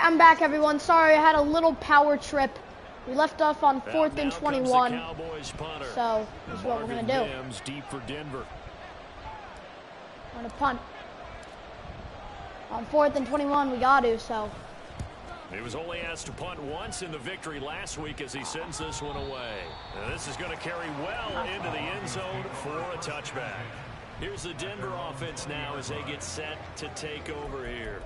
I'm back, everyone. Sorry, I had a little power trip. We left off on 4th and 21. So, this is what we're going to do. Deep for Denver. We're going to punt. On 4th and 21, we got to, so. He was only asked to punt once in the victory last week as he sends this one away. Now, this is going to carry well into the end zone for a touchback. Here's the Denver offense now as they get set to take over here.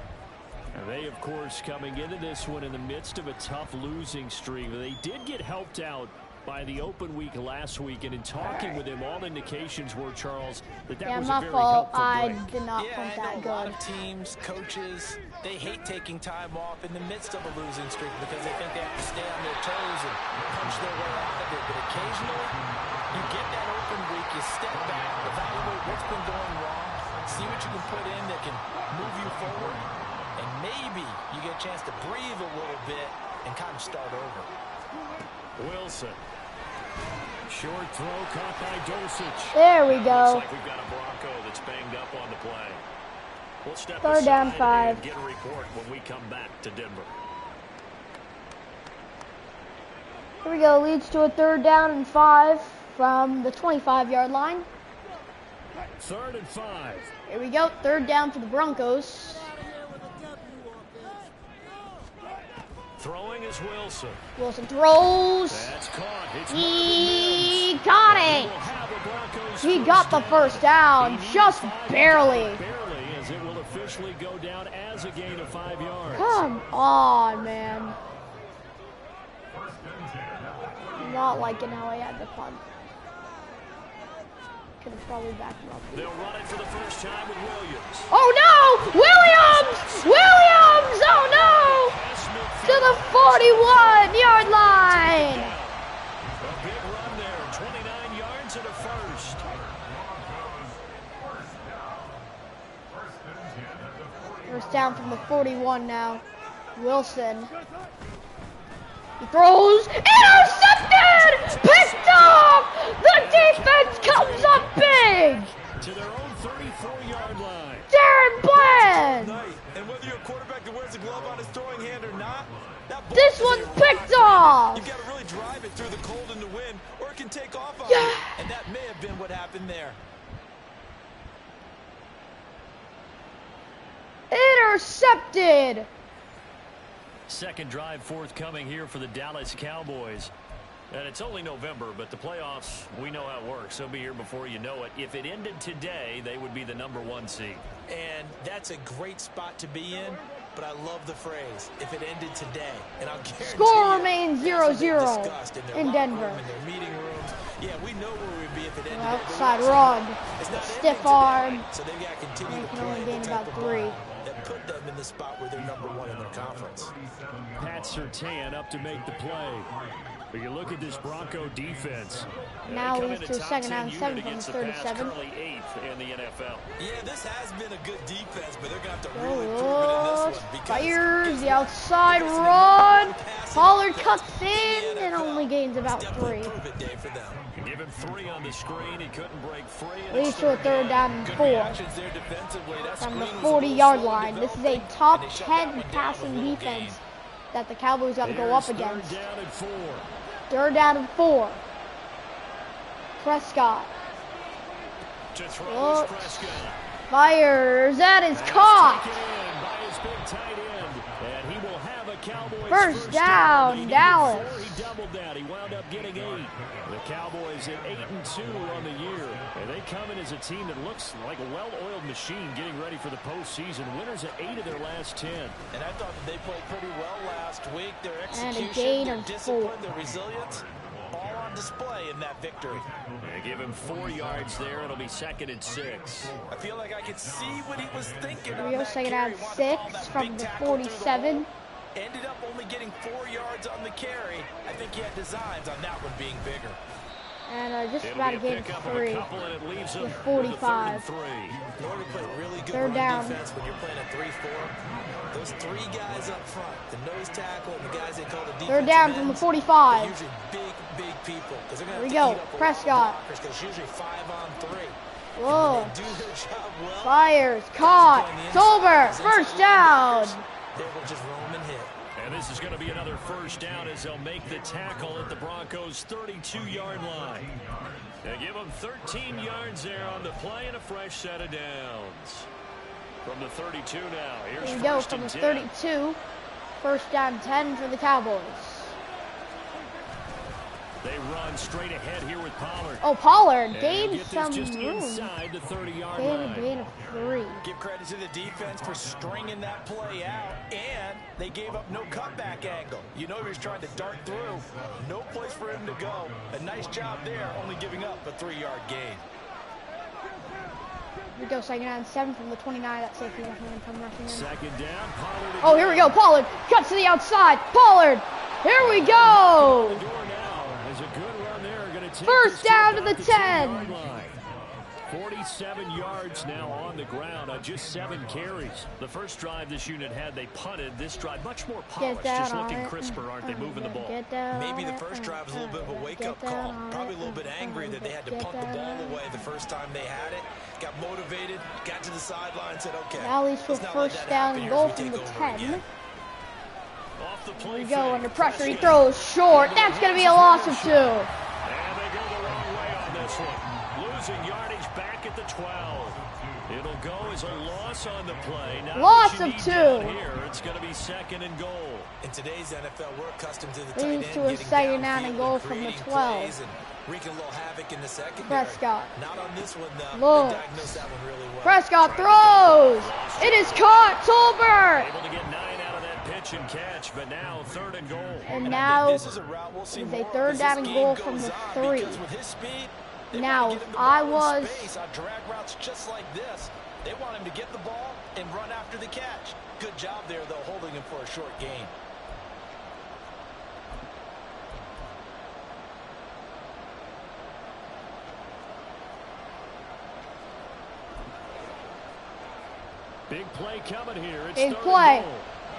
And they, of course, coming into this one in the midst of a tough losing streak. They did get helped out by the open week last week, and in talking with him, all indications were, Charles, that was a very helpful break. I did not punt that good. A lot of teams, coaches, they hate taking time off in the midst of a losing streak because they think they have to stay on their toes and punch their way out of it. But occasionally, you get that open week, you step back, evaluate what's been going wrong, see what you can put in that can move you forward, and maybe you get a chance to breathe a little bit and kind of start over. Wilson. Short throw caught by Dosich. There we go. Looks like we've got a Bronco that's banged up on the play. We'll step 3rd down 5. And get a report when we come back to Denver. Here we go. Leads to a 3rd down and 5 from the 25-yard line. 3rd and 5. Here we go. 3rd down for the Broncos. Throwing is Wilson. Wilson throws. That's caught. He got it. He got the first down, just barely. Barely, as it will officially go down as a gain of 5 yards. Come on, man. Not liking how I had the punt. Could have probably backed him up. They'll run it for the first time with Williams. Oh no! Williams! Williams! Oh no! To the 41-yard line! A big run there, 29 yards and a first. First down from the 41 now. Wilson. He throws. Intercepted! Picked off! The defense comes up big! To their own 34-yard line. Darren Bland! And whether you're a quarterback that wears a glove on his throwing hand or not, this one's picked off! You've got to really drive it through the cold and the wind, or it can take off on you. And that may have been what happened there. Intercepted! Second drive forthcoming here for the Dallas Cowboys. And it's only November, but the playoffs, we know how it works. They'll be here before you know it. If it ended today, they would be the #1 seed. And that's a great spot to be in, but I love the phrase, if it ended today. And I'll guarantee score remains 0-0 in Denver. In their meeting rooms. Yeah, we know where we'd be if it ended today. Outside run. Stiff arm. So they've got to continue to only play gain the about type of 3. ball that put them in the spot where they're #1 in their conference. Pat Surtain up to make the play. But you look at this Bronco defense. Now leads to a 2nd down 7 from the 37. Currently 8th in the NFL. Yeah, this has been a good defense, but they're going to have to really prove it in this one. Fires the outside run. Pollard cuts in and only gains about 3. Give him 3 on the screen. He couldn't break free. Leads to a 3rd down and 4 from the 40-yard line. This is a top 10 passing defense that the Cowboys got to go up against. 3rd down and 4. 3rd down and 4. Prescott. To throw is Prescott. Fires. That is caught. By his big tight end. And he will have a Cowboys first down, Dallas. He doubled that. He wound up getting 8. The Cowboys at 8-2 on the year. And they come in as a team that looks like a well-oiled machine getting ready for the postseason. Winners at 8 of their last 10. And I thought that they played pretty well last week. Their execution, and a gain their of discipline, 4. their resilience, all on display in that victory. They give him 4 yards there. It'll be 2nd and 6. I feel like I could see what he was thinking. Here we go, 2nd down 6 from the 47. Ended up only getting 4 yards on the carry. I think he had designs on that one being bigger. And just about to gain 3 with 45. Really 3rd down. When you're playing a 3-4, those 3 guys up front, the nose tackle and the guys they call the defensive 3rd down from the 45. Usually big people. Here we go, Prescott. Because usually 5 on 3. Whoa. Do their job well. Fires, caught, it's over, first down. They will just roam and hit. And this is going to be another first down as they'll make the tackle at the Broncos' 32-yard line. They give them 13 yards there on the play and a fresh set of downs. From the 32 now. Here's Here we go from the 32. First down 10 for the Cowboys. They run straight ahead here with Pollard. Oh, Pollard gained just some room. inside the 30-yard line. Gain of 3. Give credit to the defense for stringing that play out, and they gave up no cutback angle. You know he was trying to dart through. No place for him to go. A nice job there, only giving up a 3-yard gain. Here we go, second down 7 from the 29. That safety definitely come rushing in. Second down, Pollard. Oh, here we go. Pollard cuts to the outside. Pollard. Here we go. First down to the 10. 47 yards now on the ground on just 7 carries. The first drive this unit had, they punted. This drive, much more polished, just looking crisper, aren't they, moving the ball? Maybe the first drive was a little bit of a wake-up call. Probably a little bit angry that they had to punt the ball away the first time they had it. Got motivated, got to the sideline, said, okay. Now leads for first down and goal from the 10. Here we go, under pressure, he throws short. That's going to be a loss of 2. And they go the wrong way on this one. Losing yardage back at the 12. It'll go as a loss on the play. Now loss of 2. Here, it's going to be second and goal. In today's NFL, we're accustomed to the tight end leads to a second down and goal from the 12. Wreaking a little havoc in the secondary. Prescott. Not on this one, though. Look. Diagnosed that one really well. Prescott throws. It is caught. Tolbert. Able to get 9 out of that pitch and catch, but now third and goal. And now this is a route we'll see a third down and goal from the 3. With his speed, Now, if I was on drag routes just like this, they want him to get the ball and run after the catch. Good job there, though, holding him for a short gain. Big play coming here. It's big play.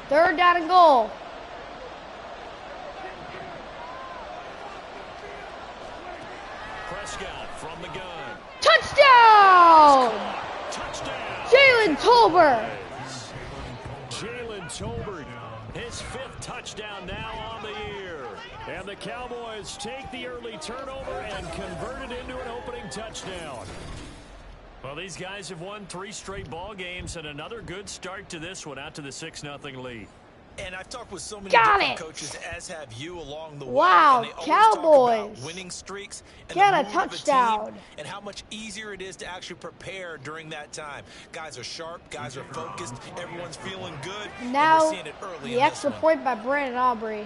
Third down and goal. Prescott from the gun. Touchdown! Touchdown! Jalen Tolbert. Jalen Tolbert, his 5th touchdown now on the year. And the Cowboys take the early turnover and convert it into an opening touchdown. Well, these guys have won 3 straight ball games and another good start to this one, out to the 6-0 lead. And I've talked with so many different coaches, as have you, along the way. Wow, Cowboys. Winning streaks and get a touchdown. And how much easier it is to actually prepare during that time. Guys are sharp, guys are focused, everyone's feeling good. Now, and we're seeing it early the extra point by Brandon Aubrey.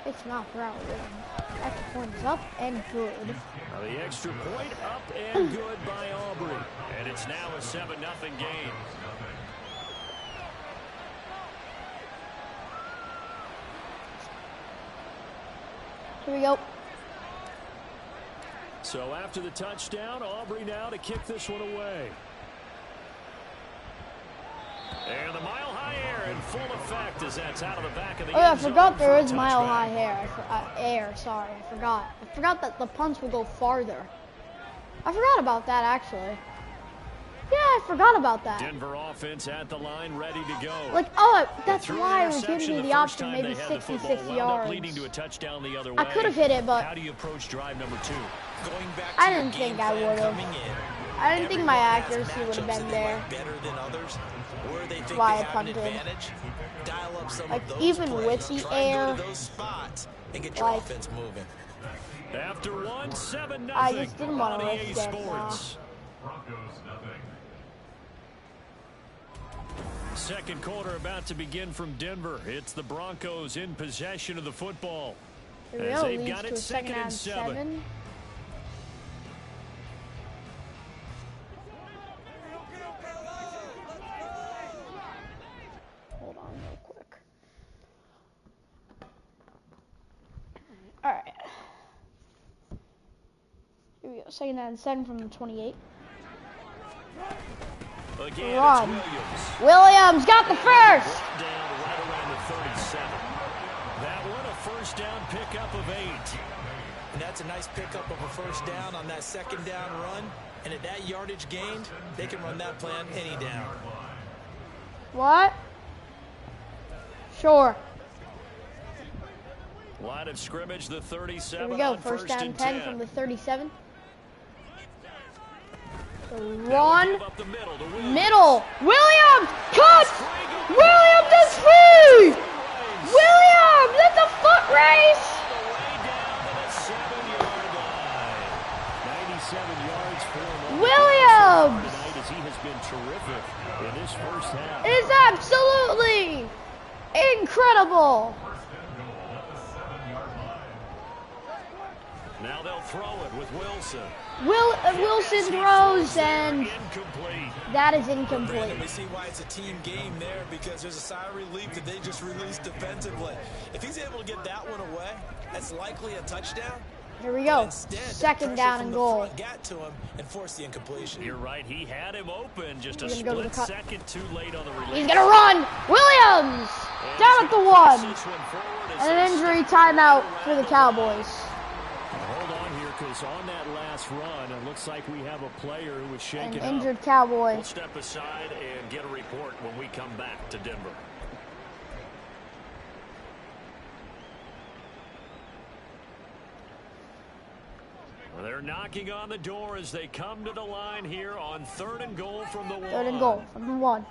It's not proud. Extra point is up and good. Now the extra point up and good by Aubrey. And it's now a 7-0 game. Here we go. So after the touchdown, Aubrey now to kick this one away. And the mile-high air in full effect as that's out of the back of the I end zone forgot there for a is mile-high air. Sorry, I forgot. I forgot that the punts would go farther. I forgot about that, actually. Yeah, I forgot about that. Denver offense at the line, ready to go. Like, oh, that's why it was giving me the option, maybe 66 yards. Leading to a touchdown the other way. I could have hit it, but how do you approach drive number 2? Going back I didn't think I would have. I didn't think my accuracy would have been there. Better than others. Where they think Why they I have an punted. advantage. Dial up some Like, of those even plays. with the Try and air, go to those spots and get your like, offense moving. After 1-7-0. I just didn't want to on EA risk it. Sports. Second quarter about to begin from Denver. It's the Broncos in possession of the football. Here we go, leads to a second and 7. Hold on real quick. All right. Here we go, second and 7 from the 28. Again, Run. Williams got the first. Down right around the 37. That one a first down pickup of 8. And that's a nice pickup of a first down on that second down run. And at that yardage gained, they can run that plan any down. What? Sure. Line of scrimmage, the 37. Here we go. On First down and 10 from the 37. The run. Middle. Williams. Cut. Williams is free. Williams. It's a foot race. Williams. He has been terrific in this first half. It is absolutely incredible. Now they'll throw it with Wilson. Wilson throws, and Incomplete. that is incomplete. We see why it's a team game there, because there's a sigh of relief that they just released defensively. If he's able to get that one away, that's likely a touchdown. Here we go. Instead, Second down and goal. Got to him and forced the incompletion. You're right. He had him open. Just a He's gonna go to the split cut. second too late on the release. He's gonna run. Williams down at the 1. And an injury timeout for the Cowboys. Hold on here, because on that last run, it looks like we have a player who was shaken An up. injured Cowboy. We'll step aside and get a report when we come back to Denver. Well, they're knocking on the door as they come to the line here on 3rd and goal from the 1. 3rd and goal from the 1.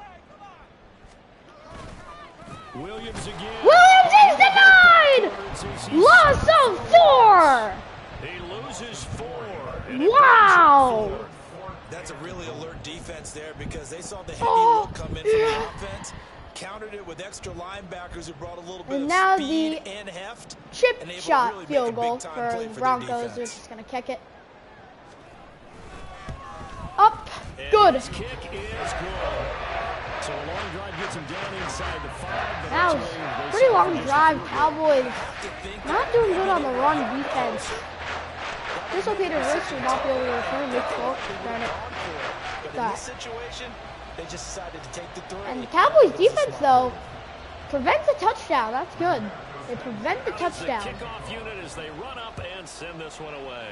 Williams again. Williams is denied! Loss of 4! He loses 4. Wow! That's a really alert defense there, because they saw the heavy look come in from the offense, countered it with extra linebackers who brought a little bit And of now speed the and heft. chip and able to shot really field make a goal big-time for play the for Broncos. their They're defense. just going to kick it. Up. Good. His kick is good. So a long drive gets him down inside the 5. That was a pretty long drive. Cowboys not doing good on the run defense. Dislocated wrist will not be able to return this ball. Darn it. But in this situation, they just decided to take the 3. And the Cowboys defense, though, prevents a touchdown. That's good. They prevent the touchdown. The kickoff unit as they run up and send this one away.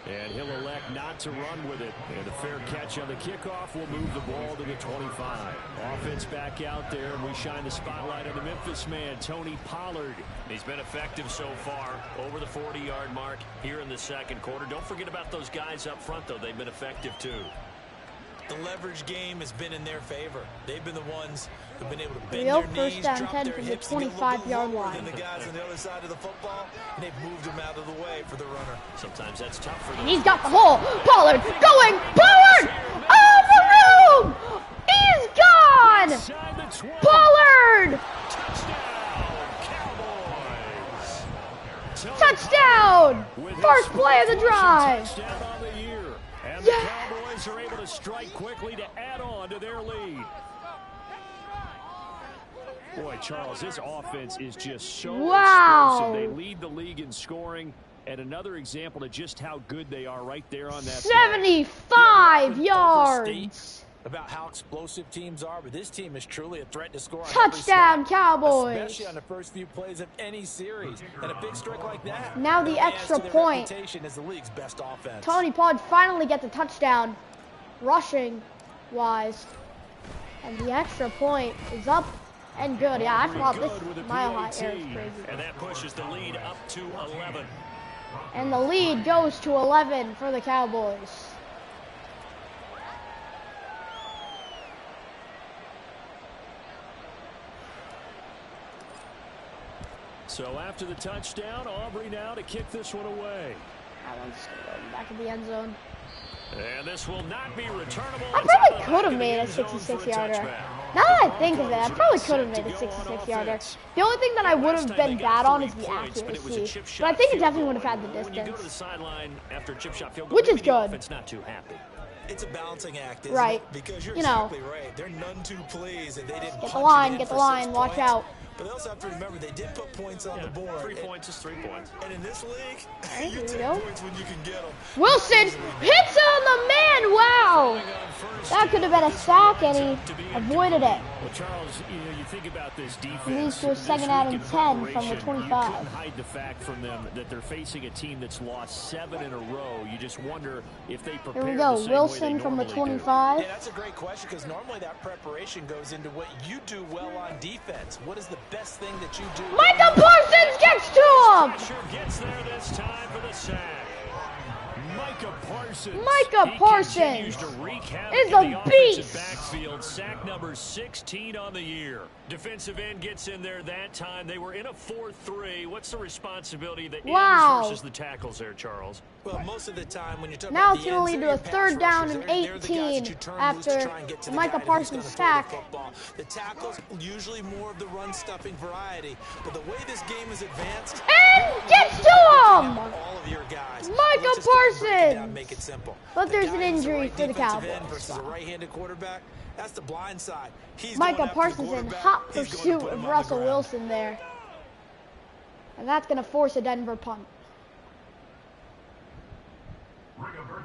And he'll elect not to run with it. And a fair catch on the kickoff will move the ball to the 25. Offense back out there, and we shine the spotlight on the Memphis man, Tony Pollard. He's been effective so far, over the 40-yard mark here in the second quarter. Don't forget about those guys up front, though. They've been effective, too. The leverage game has been in their favor. They've been the ones who've been able to bend Real their first knees, down drop 10 their from the hips, and get a little bit 25-yard lower line. than the guys on the other side of the football, and they've moved them out of the way for the runner. Sometimes that's tough for them. And he's got the hole. Pollard going. Pollard! Over room! He's gone! Inside the 20. Pollard! Touchdown, Cowboys. Touchdown! With his First play of the drive. touchdown on the year. And Yeah. the Cowboys are able to strike quickly to add on to their lead. Boy, Charles, this offense is just so Wow. explosive. They lead the league in scoring, and another example of just how good they are right there on that play. 75 yards. About how explosive teams are, but this team is truly a threat to score on Touchdown, every snap, Cowboys. especially on the first few plays of any series. And a big strike like that Now the really adds extra to their point. reputation as the league's best offense. Tony Pollard finally gets a touchdown, rushing wise. And the extra point is up and good. Yeah, I thought this Good with a mile high PAT. air is crazy. And that pushes the lead up to 11. And the lead goes to 11 for the Cowboys. So after the touchdown, Aubrey now to kick this one away. That one's going back in the end zone. And this will not be returnable. I probably could have made a 66-yarder. Now that I think of it, I probably could have made a 66-yarder. The only thing that I would have been bad on is the accuracy. But I think it definitely would have had the When you go to the distance. sideline after a chip shot field goal, Which is maybe the good. offense not too happy. It's a balancing act, isn't Right. it? Because you're You know. exactly right. They're none too pleased that they didn't Get the punch line, it in get the for line, 6 watch points. out. But they also have to remember they did put points on the board. 3 points is 3 points. And in this league, Right, you here we take go. points when you can get them. Wilson hits on the man. Wow. That's could have been a sack, and he avoided it. Well, Charles, you think about this defense. Leads to a second out and 10 from the 25. You couldn't hide the fact from them that they're facing a team that's lost 7 in a row. You just wonder if they prepare. Here we go, Wilson from the 25. Yeah, that's a great question, because normally that preparation goes into what you do well on defense. What is the best thing that you do? Micah Parsons gets to him! Gets there this time for the sack. Micah Parsons is a beast. Backfield, sack number 16 on the year. Defensive end gets in there that time. They were in a 4-3. What's the responsibility that ends versus the tackles there, Charles? Well, most of the time when you're talking now about it's going to lead to a third down and 18 after Micah Parsons' sack. The tackles usually more of the run stuffing variety, but the way this game is advanced, and gets to him. All of your guys. Micah Parsons. Make it simple. But there's an injury for the Cowboys. Versus a right-handed quarterback. That's the blind side. Micah Parsons in hot pursuit of Russell Wilson there. And that's going to force a Denver punt.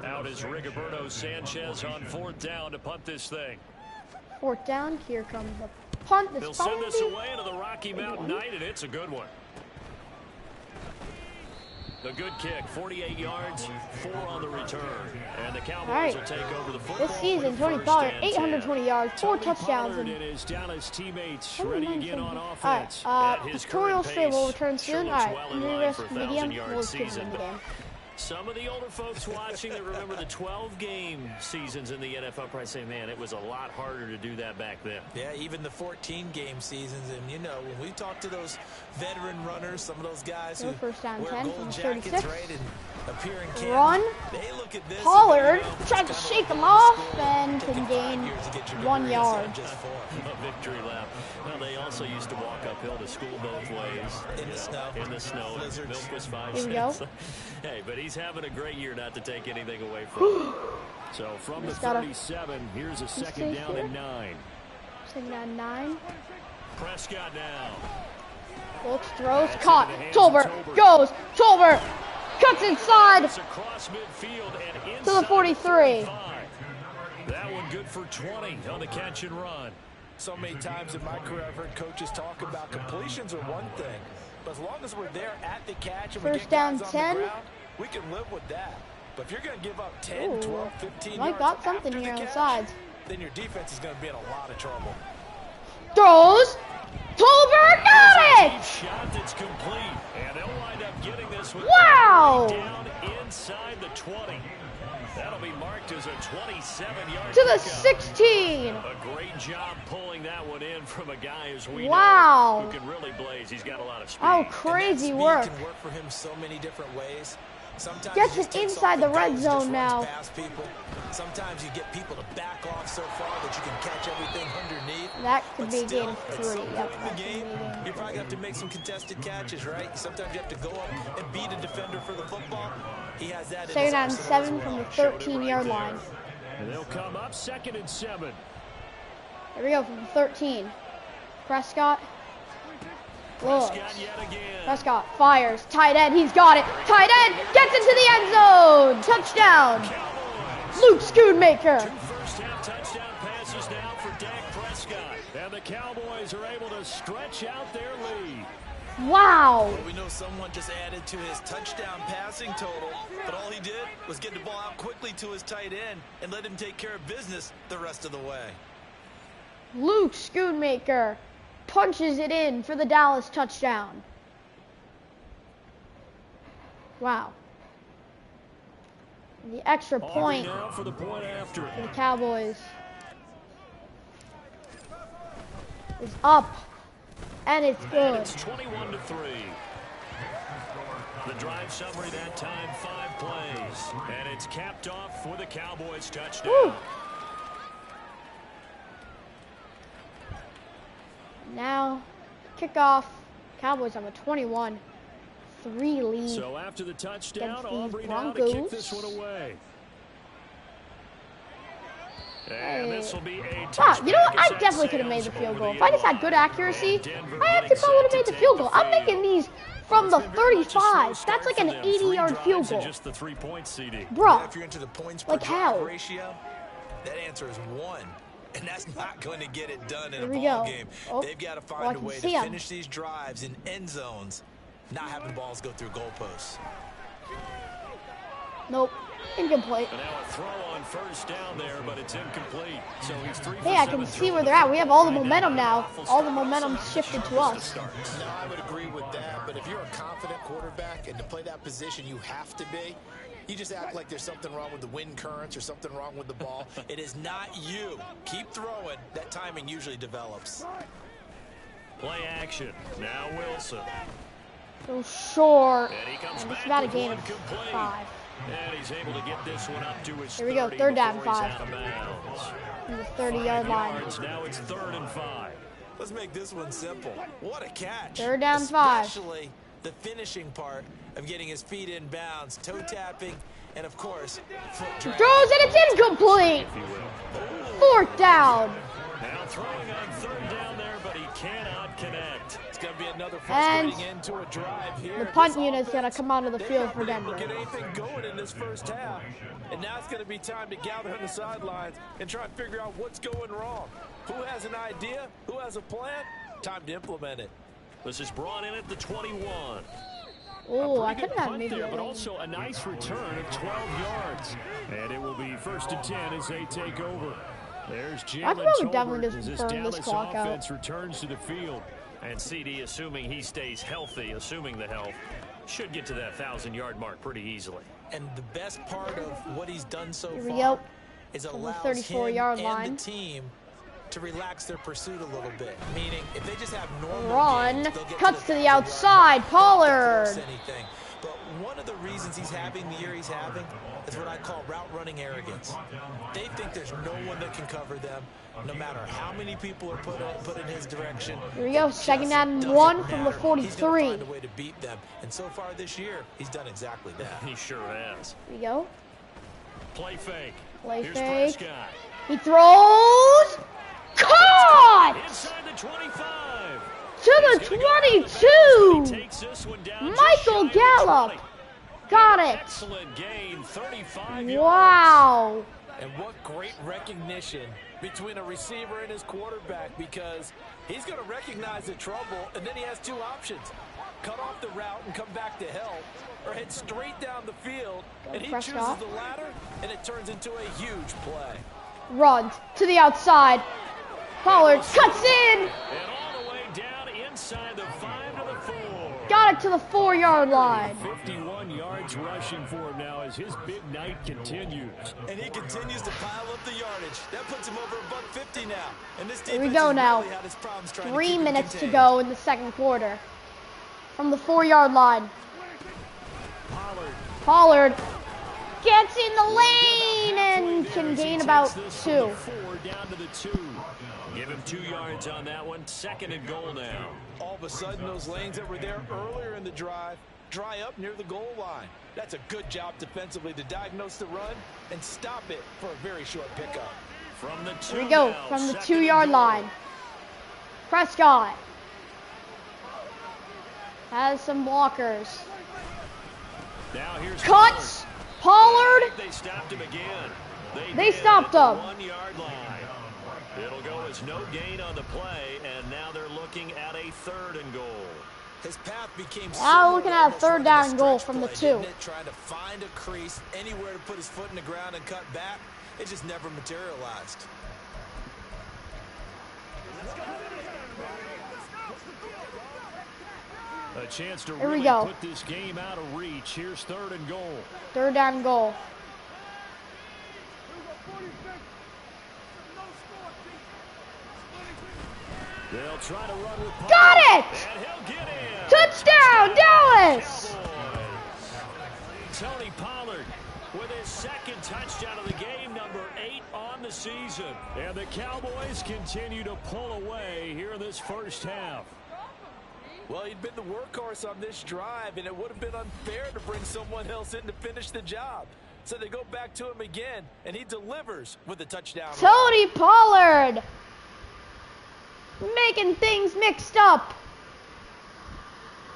Out is Rigoberto Sanchez on 4th down to punt this thing. 4th down, here comes the punt. They'll send this away into the Rocky Mountain Night, and it's a good one. The good kick, 48 yards, 4 on the return. And the Cowboys will take over the football. This season, Tony Pollard, 820 yards, 4 touchdowns. And his Dallas teammates ready again on offense. Tutorial stream will return soon. All right, medium, we'll keep in the game. Some of the older folks watching that remember the 12-game seasons in the NFL probably say, man, it was a lot harder to do that back then. Yeah, even the 14-game seasons. And, you know, when we talk to those veteran runners, some of those guys who first down wear 10 gold from jackets, 36. right, and appear in camp, Run. they look at this Pollard and tries to shake him off and can gain 1 yard. A victory lap. Well, they also used to walk uphill to school both ways. In the snow. In the snow. Milk was 5 Here cents. we go. Hey, but he's having a great year not to take anything away from him. So from the 37, here's a second down and 9. Second down 9. Prescott now. Looks, throws, caught. Tolbert goes. Tolbert cuts inside Across midfield and to the 43. That one good for 20 on the catch and run. So many times in my career, I've heard coaches talk about completions are one thing, but as long as we're there at the catch and we First get down guys 10. on the ground, we can live with that. But if you're going to give up 10, 12, 15 Mike yards got something after here on the catch, sides. then your defense is going to be in a lot of trouble. Throws. Tolbert got it! Shot that's complete, and they'll wind up getting this one down inside the 20. That'll be marked as a 27-yard to the 16. A great job pulling that one in from a guy as we Wow. know who can really blaze. He's got a lot of speed. Oh, crazy work. Can work for him so many different ways. Sometimes Gets it inside the red zone now. Sometimes you get people to back off so far that you can catch everything underneath. That could be game 3. Yep, in the game, you probably have to make some contested catches, right? Sometimes you have to go up and beat a defender for the football. He has that. Second down 7 from the 13-yard line. And they'll come up 2nd and 7. Here we go from the 13. Prescott. Looks. Prescott fires. Tight end. He's got it. Tight end gets into the end zone. Touchdown. Luke Schoonmaker. 2 first-half touchdown passes now for Dak Prescott. And the Cowboys are able to stretch out their lead. Wow. We know someone just added to his touchdown passing total, but all he did was get the ball out quickly to his tight end and let him take care of business the rest of the way. Luke Schoonmaker punches it in for the Dallas touchdown. Wow. The extra point for the point after. for the Cowboys is up, and it's good. It's 21-3. The drive summary that time, 5 plays, and it's capped off with a Cowboys touchdown. Woo. Now, kickoff. Cowboys have a 21-3 lead. So after the touchdown, Aubrey now to Broncos. kick this one away. And this will be a wow, you know what? I definitely could have made the field goal. If I just had good accuracy, I actually probably would have made the field goal. I'm making these from the 35. That's like an 80-yard field goal. Just the 3-point CD. Bruh, If you're into the points like how? ratio, That answer is 1. And that's not going to get it done in a Here we ball go. game. Oh. They've got to I find a can way to see 'em. finish these drives in end zones, not having balls go through goalposts. Nope. Incomplete. And now a throw on first down there, but it's incomplete. So he's 3 for Hey, I 7 can see where they're at. We have all the momentum now. All the momentum shifted to us. No, I would agree with that, but if you're a confident quarterback and to play that position you have to be, you just act like there's something wrong with the wind currents or something wrong with the ball. It is not you. Keep throwing. That timing usually develops. Play action. Now Wilson. So short. And he comes And it's back about a with gain one of complete. 5. And he's able to get this one up to his Here we go, 30 third down, before he's 5. out of bounds. From the 30-yard line. Yards, now it's 3rd and 5. Let's make this one simple. What a catch. Third down, 5. Especially the finishing part of getting his feet in bounds, toe tapping, and of course, foot drag. Throws and it's incomplete. If you will. 4th down. Now throwing on 3rd down there, but he cannot connect. It's going to be another And frustrating end to a drive here. the punt This unit's going to offense, come onto the they've field not for been able Denver. to get anything going in this first half. And now it's going to be time to gather on the sidelines and try and figure out what's going wrong. Who has an idea? Who has a plan? Time to implement it. This is brought in at the 21. Oh, I Pretty could good have punt maybe there, but a also a nice return of 12 yards. And it will be 1st and 10 as they take over. There's I Jalen would definitely Tolbert just as this burn this Dallas clock out. offense returns to the field. And CD, assuming he stays healthy, assuming the health, should get to that 1,000-yard mark pretty easily. And the best part of what he's done so Here we far go. is From the allows 34-yard him line. and the team to relax their pursuit a little bit. Meaning, if they just have normal Run. games, they'll get Cuts to the 1,000 yards. outside. They don't have to Pollard. force anything. But one of the reasons he's having the year he's having is what I call route running arrogance. They think there's no one that can cover them, no matter how many people are put in his direction. Here we go. It just 2nd and doesn't 1 from the matter. He's gonna 43. find a way to beat them. And so far this year, he's done exactly that. He sure has. Here we go. Play fake. Play Here's fake. Prescott. He throws. Caught! Inside the 25. To the He's gonna go out of the bounds, but 22. he takes this one down just Michael shy of the Gallup. 20. Got it. Excellent gain, 35 yards. Wow. And what great recognition between a receiver and his quarterback, because he's going to recognize the trouble, and then he has 2 options. Cut off the route and come back to help, or head straight down the field, and he chooses Prescott. the latter, and it turns into a huge play. Runs to the outside. Pollard cuts in. And all the way down inside the 5 to the 4. Got it to the 4-yard line. 51 yards rushing for him now as his big night continues. And he continues to pile up the yardage. That puts him over $150 now. And this Here we defense go has now. really had its problems trying to 3 keep him minutes to contained. go in the 2nd quarter. From the 4-yard line. Pollard gets in the lane and can gain about 2. 4 down to the 2. Give him 2 yards on that one. 2nd and goal now. All of a sudden, those lanes that were there earlier in the drive dry up near the goal line. That's a good job defensively to diagnose the run and stop it for a very short pickup. From the 2 Here we go. now, From the 2nd and 2-yard goal. line. Prescott has some blockers. Now here's Cuts. Pollard. Pollard. They stopped him again. They did stopped at the him. 1-yard line. It'll go as no gain on the play, and now they're looking at a 3rd and goal. His path became Now looking at a almost 3rd running down a goal stretch from the play, 2. didn't it? Trying to find a crease, anywhere to put his foot in the ground and cut back. It just never materialized. A chance to Here we really go. put this game out of reach. Here's 3rd and goal. 3rd down goal. They'll try to run with Pollard. Got it! And he'll get in. Touchdown, Dallas! Cowboys. Tony Pollard with his 2nd touchdown of the game, number 8 on the season. And the Cowboys continue to pull away here in this first half. Well, he'd been the workhorse on this drive, and it would have been unfair to bring someone else in to finish the job. So they go back to him again, and he delivers with a touchdown. Tony Pollard making things mixed up.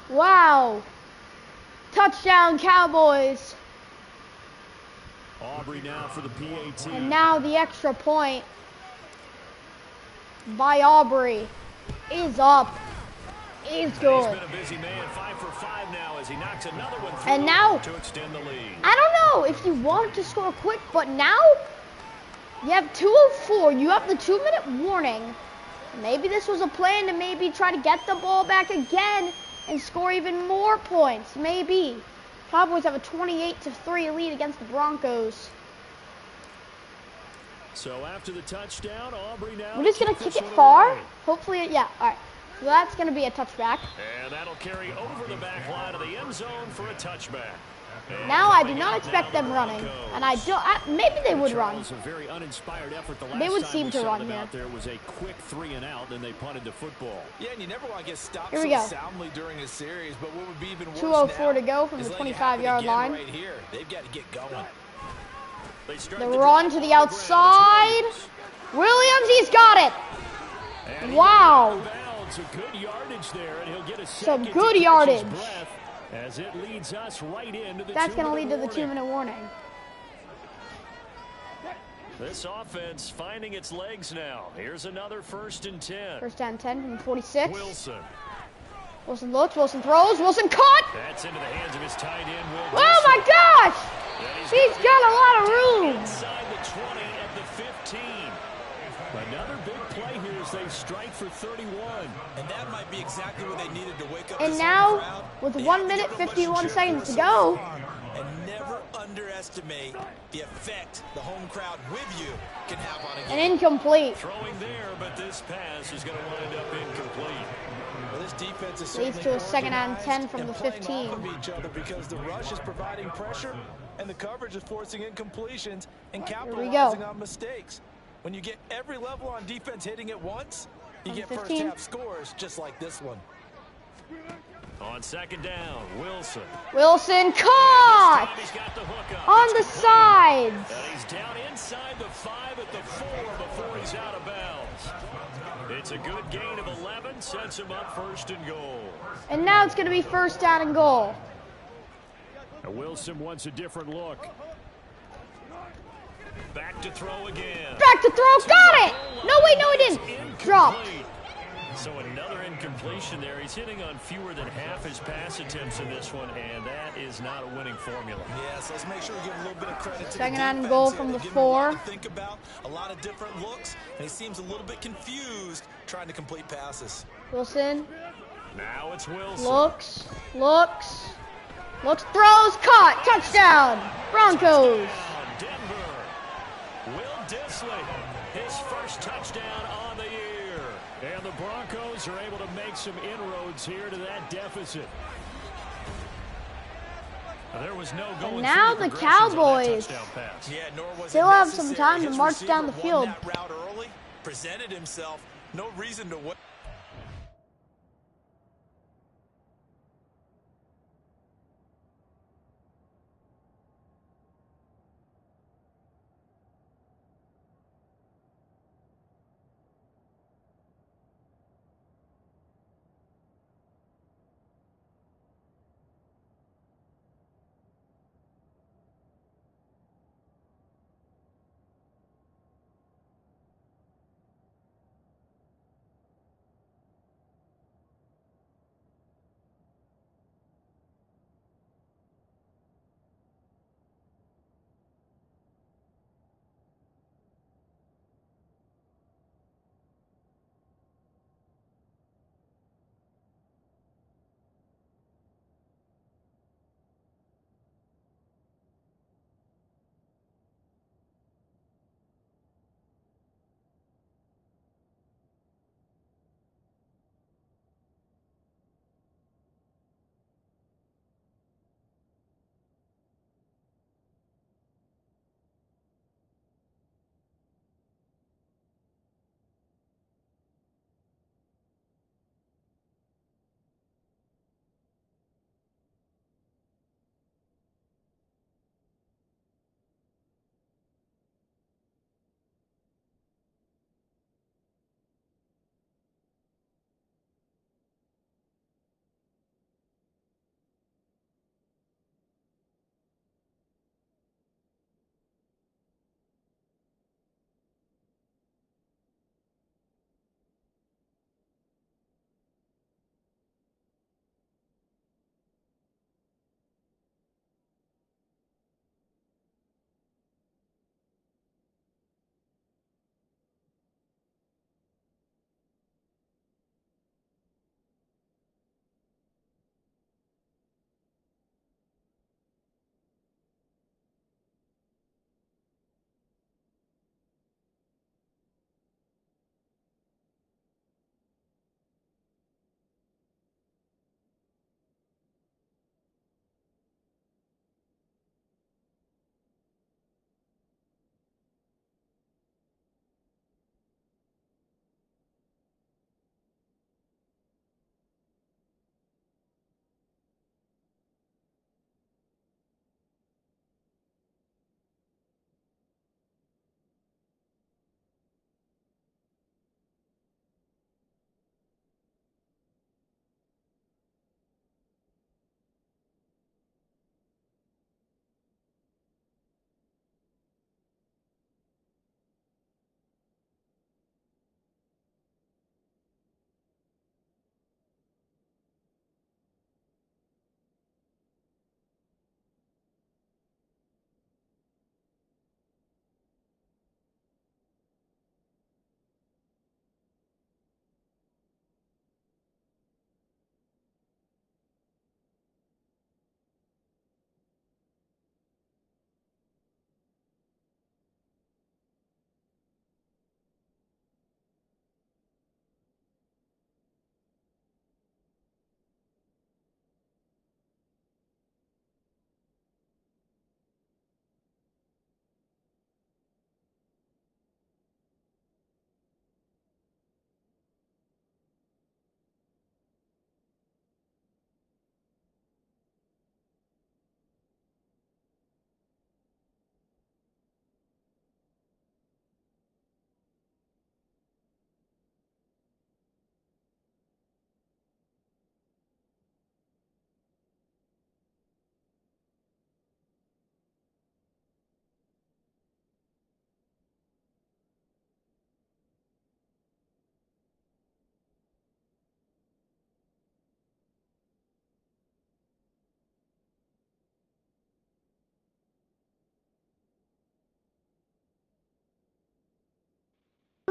Wow. Touchdown, Cowboys. Aubrey now for the PAT. And now the extra point by Aubrey is up. Is good. He's been a busy man, 5 for 5 now as he knocks another one through And now, to extend the lead. I don't know if you wanted to score quick, but now you have 2:04. You have the 2-minute warning. Maybe this was a plan to maybe try to get the ball back again and score even more points. Maybe. Cowboys have a 28-3 lead against the Broncos. So after the touchdown, Aubrey now. We're just going to kick it far. Hopefully, yeah. All right. So that's going to be a touchback. And that'll carry over the back line of the end zone for a touchback. And now I do not expect them running, and I don't. Maybe they would run. A very uninspired effort the last they would time seem we to saw run them here. Out there was a quick 3 and out, then they punted the football. Yeah, and you never want to get stopped Here we so go. soundly during a series, but what would be even worse 2:04 now to go from is the letting it happen 25-yard again line. Right here. They've got to get going. The run to the outside. Williams, he's got it. Wow. Some good yardage there, and he'll get a Some second good to catch yardage. his breath as it leads us right into the That's going to lead to the warning. 2-minute warning. This offense finding its legs now. Here's another 1st and 10. First down 10 from 46. Wilson. Wilson looks, Wilson throws, Wilson caught. That's into the hands of his tight end, Will. Oh my gosh! And He's got a lot of room. Inside the 20 at the 15. Another big play here as they strike for 31. And that might be exactly what they needed to wake up And this now, crowd. with They 1 have to minute, give them 51 much seconds to cheer go. And never underestimate the effect the home crowd with you can have on a And game. incomplete. Throwing there, but this pass is going to wind up incomplete. Well, this defense is Leads certainly to a second and 10 organized from and the playing 15. off of each other because the rush is providing pressure and the coverage is forcing incompletions and Here we capitalizing go. on mistakes. When you get every level on defense hitting at once, you On get 15. first half scores just like this one. On 2nd down, Wilson. Wilson caught He's got the hook up. on the sides. And he's down inside the 5 at the 4 before he's out of bounds. It's a good gain of 11, sets him up 1st and goal. And now it's going to be first down and goal. And Wilson wants a different look. Back to throw again. Back to throw, got it. No, wait, no, he didn't. Dropped. Incomplete. So another incompletion there. He's hitting on fewer than half his pass attempts in this one, and that is not a winning formula. Yes, let's make sure we give a little bit of credit to Second the and defense goal here. from They the give him a lot 4. to think about, a lot of different looks, and he seems a little bit confused trying to complete passes. Wilson Now it's Wilson. looks, throws, caught, touchdown, Broncos. Denver. Will Disley, his first touchdown on the year. And the Broncos are able to make some inroads here to that deficit. There was no going And now through the progressions on that Cowboys touchdown pass. Yeah, nor was still it have some necessary. time to His march down the receiver won field. that route early, presented himself, no reason to wait.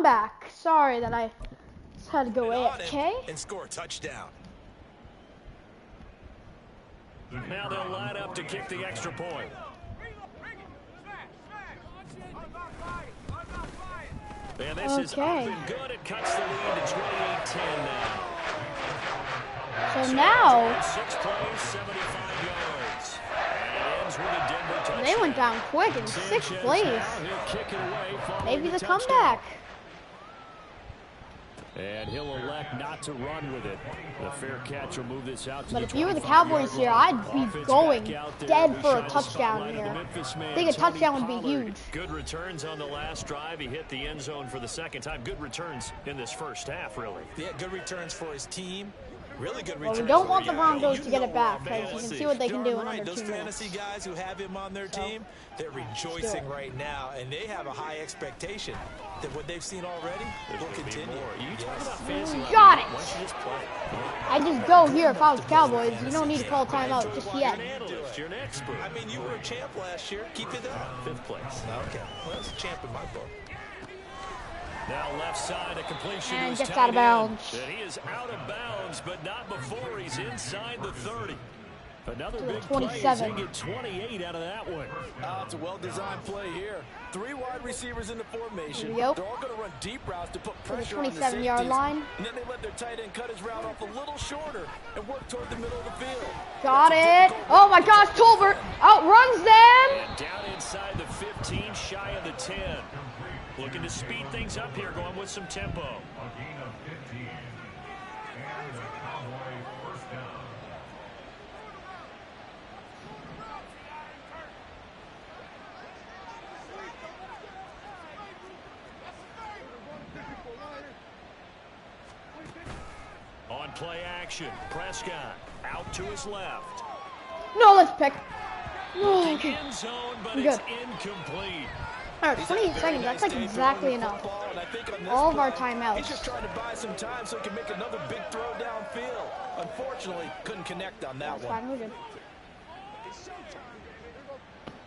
Back. Sorry that I just had to go AFK. And score a touchdown. Now they'll line up to kick the extra point. And this is up and good. It cuts the lead to 28-10 now. So now 6 plays, 75 yards. And it ends with a Denver touchdown. they went down quick in 6 plays. He'll kick it away, Maybe the touchdown. comeback. And he'll elect not to run with it. The fair catch will move this out to But the if you were the 25-yard Cowboys here, line. I'd be Offense going back out there. dead We for a shine the touchdown spotlight on here. the Memphis man, I think a Tony touchdown would be Pollard. huge. Good returns on the last drive. He hit the end zone for the second time. Good returns in this first half, really. Yeah, good returns for his team. Really good Well, returns. we don't for want the you. Broncos You to get know it back our because you can fantasy. see what they can do in Darn right. under Those 2 minutes. fantasy guys who have him on their team, they're rejoicing right now, and they have a high expectation that what they've seen already will continue. You talk about fantasy. Got it. Why don't you just play? I just go here if I was Cowboys. You don't need to call timeout just yet. You're an analyst. You're an expert. I mean, you were a champ last year. Keep it up. 5th place. Okay. Well, that's a champ in my book. Now left side, a completion And to his gets tight out of end. bounds. And he is out of bounds, but not before he's inside the 30. Another To the big play as 27. they get 28 out of that one. It's a well-designed play here. 3 wide receivers in the formation. Here we go. They're all going to run deep routes to put To the pressure on the 27-yard safeties. line. And then they let their tight end cut his route off a little shorter and work toward the middle of the field. Got it. Oh my gosh, Tolbert outruns them. And down inside the 15, shy of the 10. Looking to speed things up here, going with some tempo. On play action, Prescott out to his left. No, let's pick. Oh, okay. End zone, but Good. it's incomplete. All right, 28 seconds. That's like exactly enough. All of our timeouts. He's just trying to buy some time so he can make another big throw downfield. Unfortunately, couldn't connect on that That's one. fine. We're good.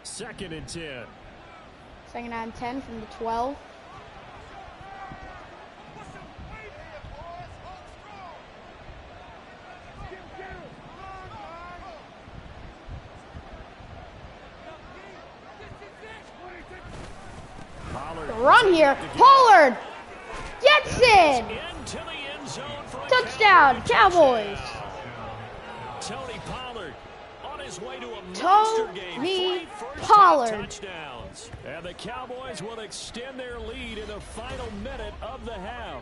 2nd and 10. 2nd and 10 from the 12. Run here. Pollard gets in. Into the end zone for a Touchdown, Cowboys. Tony Pollard on his way to a monster game. Tony 3 first-half Pollard. touchdowns. And the Cowboys will extend their lead in the final minute of the half.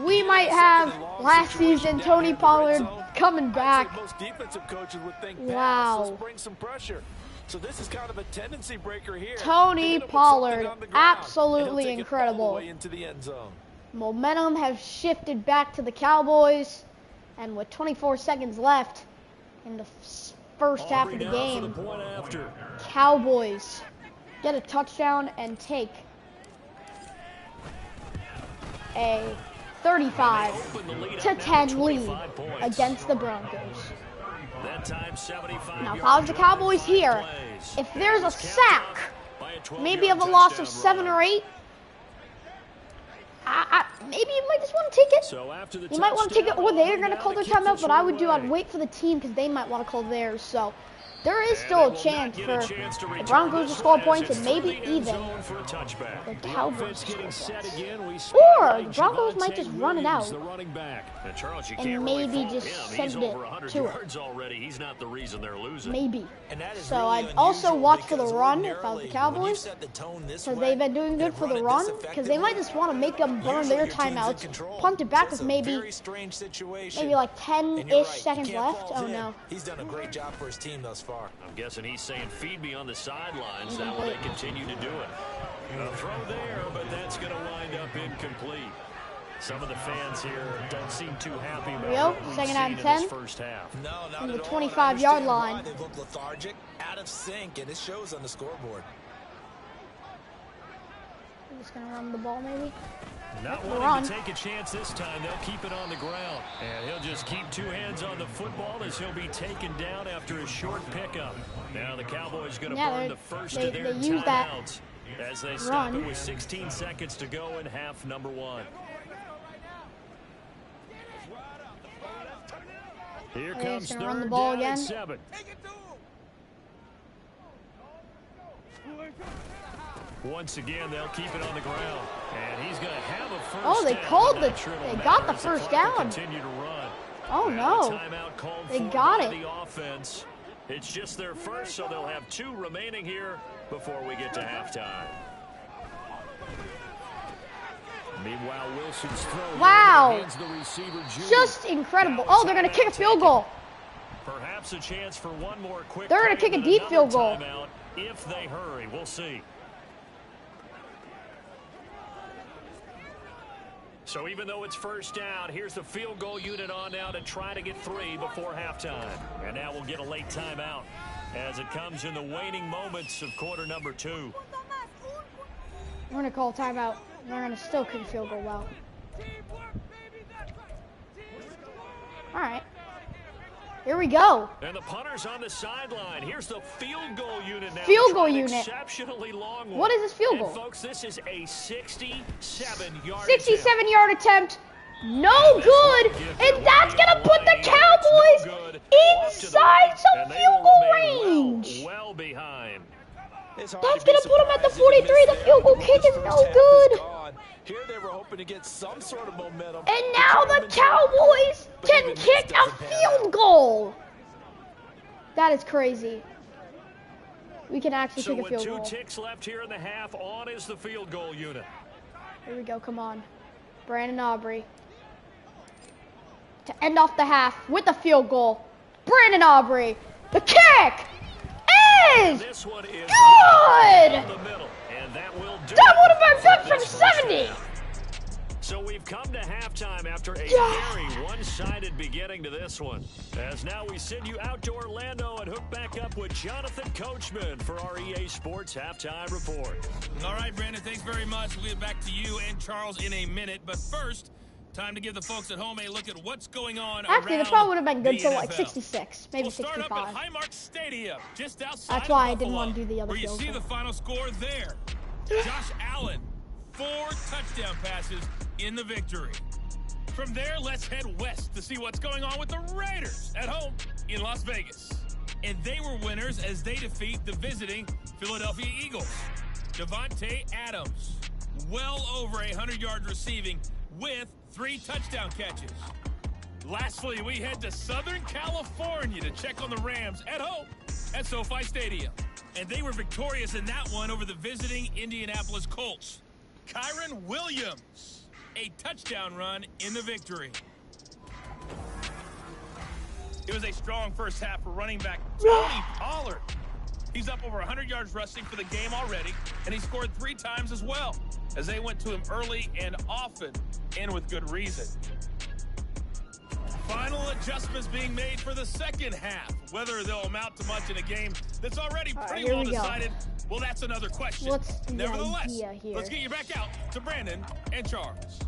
We might have last season Tony Pollard coming back. Most defensive coaches would think Wow. so bring some pressure. So this is kind of a tendency breaker here. Tony They're gonna put Pollard, something on the ground, absolutely and he'll take it all incredible. the way into the end zone. Momentum has shifted back to the Cowboys, and with 24 seconds left in the first half of the Aubrey now for game, the point after. Cowboys get a touchdown and take a 35-10 lead against the Broncos. That time 75 Now, if I was the Cowboys here, if there's a sack, maybe of a loss of 7 or 8, maybe you might just want to take it. So after the You might want to take it, or they're going to now call their kick timeout, this but I would away. I'd wait for the team because they might want to call theirs. So there is still a chance for the Broncos to score points and maybe even the Cowboys to score points. Or the Broncos might just run it out and maybe just send it to it. Already. He's not the reason they're losing. Maybe. And that is So really I'd also unusual watch for the because run if I was the ordinarily, when you Cowboys, set the tone this because way they've been doing good and for the it run, this because they might just want to make them burn usually their your team's in timeouts, control. punt it back So it's with a maybe very strange situation. maybe like And you're 10-ish right, you seconds can't left. fault Oh him. no. He's done a great job for his team thus far. I'm guessing he's saying, feed me on the sidelines. That way they continue to do it. A throw there, but that's going to wind up incomplete. Some of the fans here don't seem too happy about Yo, what we've second seen and in 10. this first half. No, not From the at all. 25-yard line. They look lethargic, out of sync, and it shows on the scoreboard. I'm just going to run the ball maybe. Not Run. wanting to take a chance this time. They'll keep it on the ground. And he'll just keep 2 hands on the football as he'll be taken down after a short pickup. Now the Cowboys going to burn the first of their use that timeouts. as they stop it with 16 seconds to go in half number 1. Here comes third run the ball down again. and 7. Once again, they'll keep it on the ground, and he's going to have a first down. Oh, they called the, they got the first down. Continue to run. Oh no, they got it. The offense. It's just their first, so they'll have 2 remaining here before we get to halftime. Meanwhile, Wilson's throw. Wow, the receiver, just incredible. Oh, they're going to kick a field goal. Perhaps a chance for one more quick. They're going to kick a deep field goal. If they hurry, we'll see. So even though it's first down, here's the field goal unit on now to try to get 3 before halftime. And now we'll get a late timeout as it comes in the waning moments of quarter number 2. We're going to call timeout. They're going to still kick a field goal well. All right. Here we go. And the punter's on the sideline. Here's the field goal unit now. Field goal unit. Exceptionally long one. What is this field goal? And folks, this is a 67-yard 67-yard attempt. No good. And that's going to put the Cowboys inside some field goal range. Well behind. That's going to put them at the 43. The field goal kick is no good. Here they were hoping to get some sort of momentum. And now the Cowboys can kick a field goal. That is crazy. We can actually kick a field goal. So with 2 ticks left here in the half, on is the field goal unit. Here we go, come on. Brandon Aubrey. To end off the half with the field goal. Brandon Aubrey. The kick is this one is good. In the middle, and that will do. That would have been good from 70. So we've come to halftime after a very one-sided beginning to this one. As now we send you out to Orlando and hook back up with Jonathan Coachman for our EA Sports Halftime Report. All right, Brandon, thanks very much. We'll get back to you and Charles in a minute. But first, time to give the folks at home a look at what's going on actually, around the probably would have been good the till like NFL. 66, maybe We'll start 65. up at Highmark Stadium, just outside That's why I of didn't Buffalo, want to do the other where you field see goal. the final score there. Josh Allen, 4 touchdown passes in the victory. From there, let's head west to see what's going on with the Raiders at home in Las Vegas. And they were winners as they defeat the visiting Philadelphia Eagles. Devontae Adams, well over 100 yards receiving with 3 touchdown catches. Lastly, we head to Southern California to check on the Rams at home at SoFi Stadium. And they were victorious in that one over the visiting Indianapolis Colts. Kyron Williams, a touchdown run in the victory. It was a strong first half for running back Tony Pollard. He's up over 100 yards rushing for the game already, and he scored 3 times as well, as they went to him early and often, and with good reason. Final adjustments being made for the second half. Whether they'll amount to much in a game that's already pretty well decided, well, that's another question. What's the Nevertheless, idea here? let's get you back out to Brandon and Charles.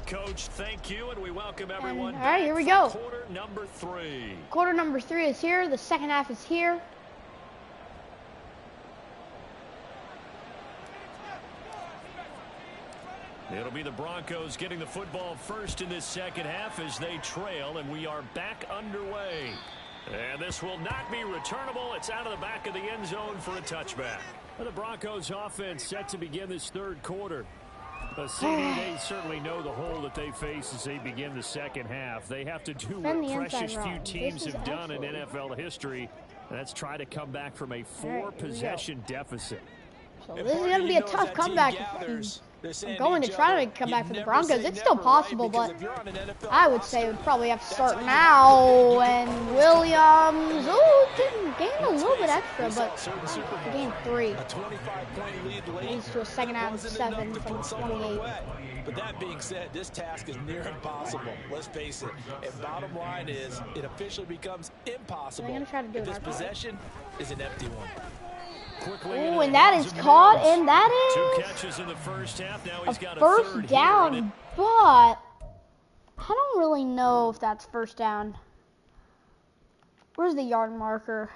Coach, thank you, and we welcome everyone. All right, here we go. Quarter number 3. Quarter number 3 is here. The second half is here. It'll be the Broncos getting the football first in this second half as they trail, and we are back underway. And this will not be returnable. It's out of the back of the end zone for a touchback. Well, the Broncos offense set to begin this third quarter. CD, they certainly know the hole that they face as they begin the second half. They have to do what precious few teams have done in NFL history, and that's try to come back from a 4-possession deficit. So this is going to be a tough comeback. I'm going to try to come back for the Broncos. It's still possible, but I would say we'd probably have to start now. And Williams, didn't gain a little bit extra, but he gained 3. Leads to a second down 7 from 28. But that being said, this task is near impossible. Let's face it. And bottom line is, it officially becomes impossible if this possession is an empty one. Oh, and that is caught, and that is 2 catches in the first half. Now he's got a first down, but I don't really know if that's first down. Where's the yard marker?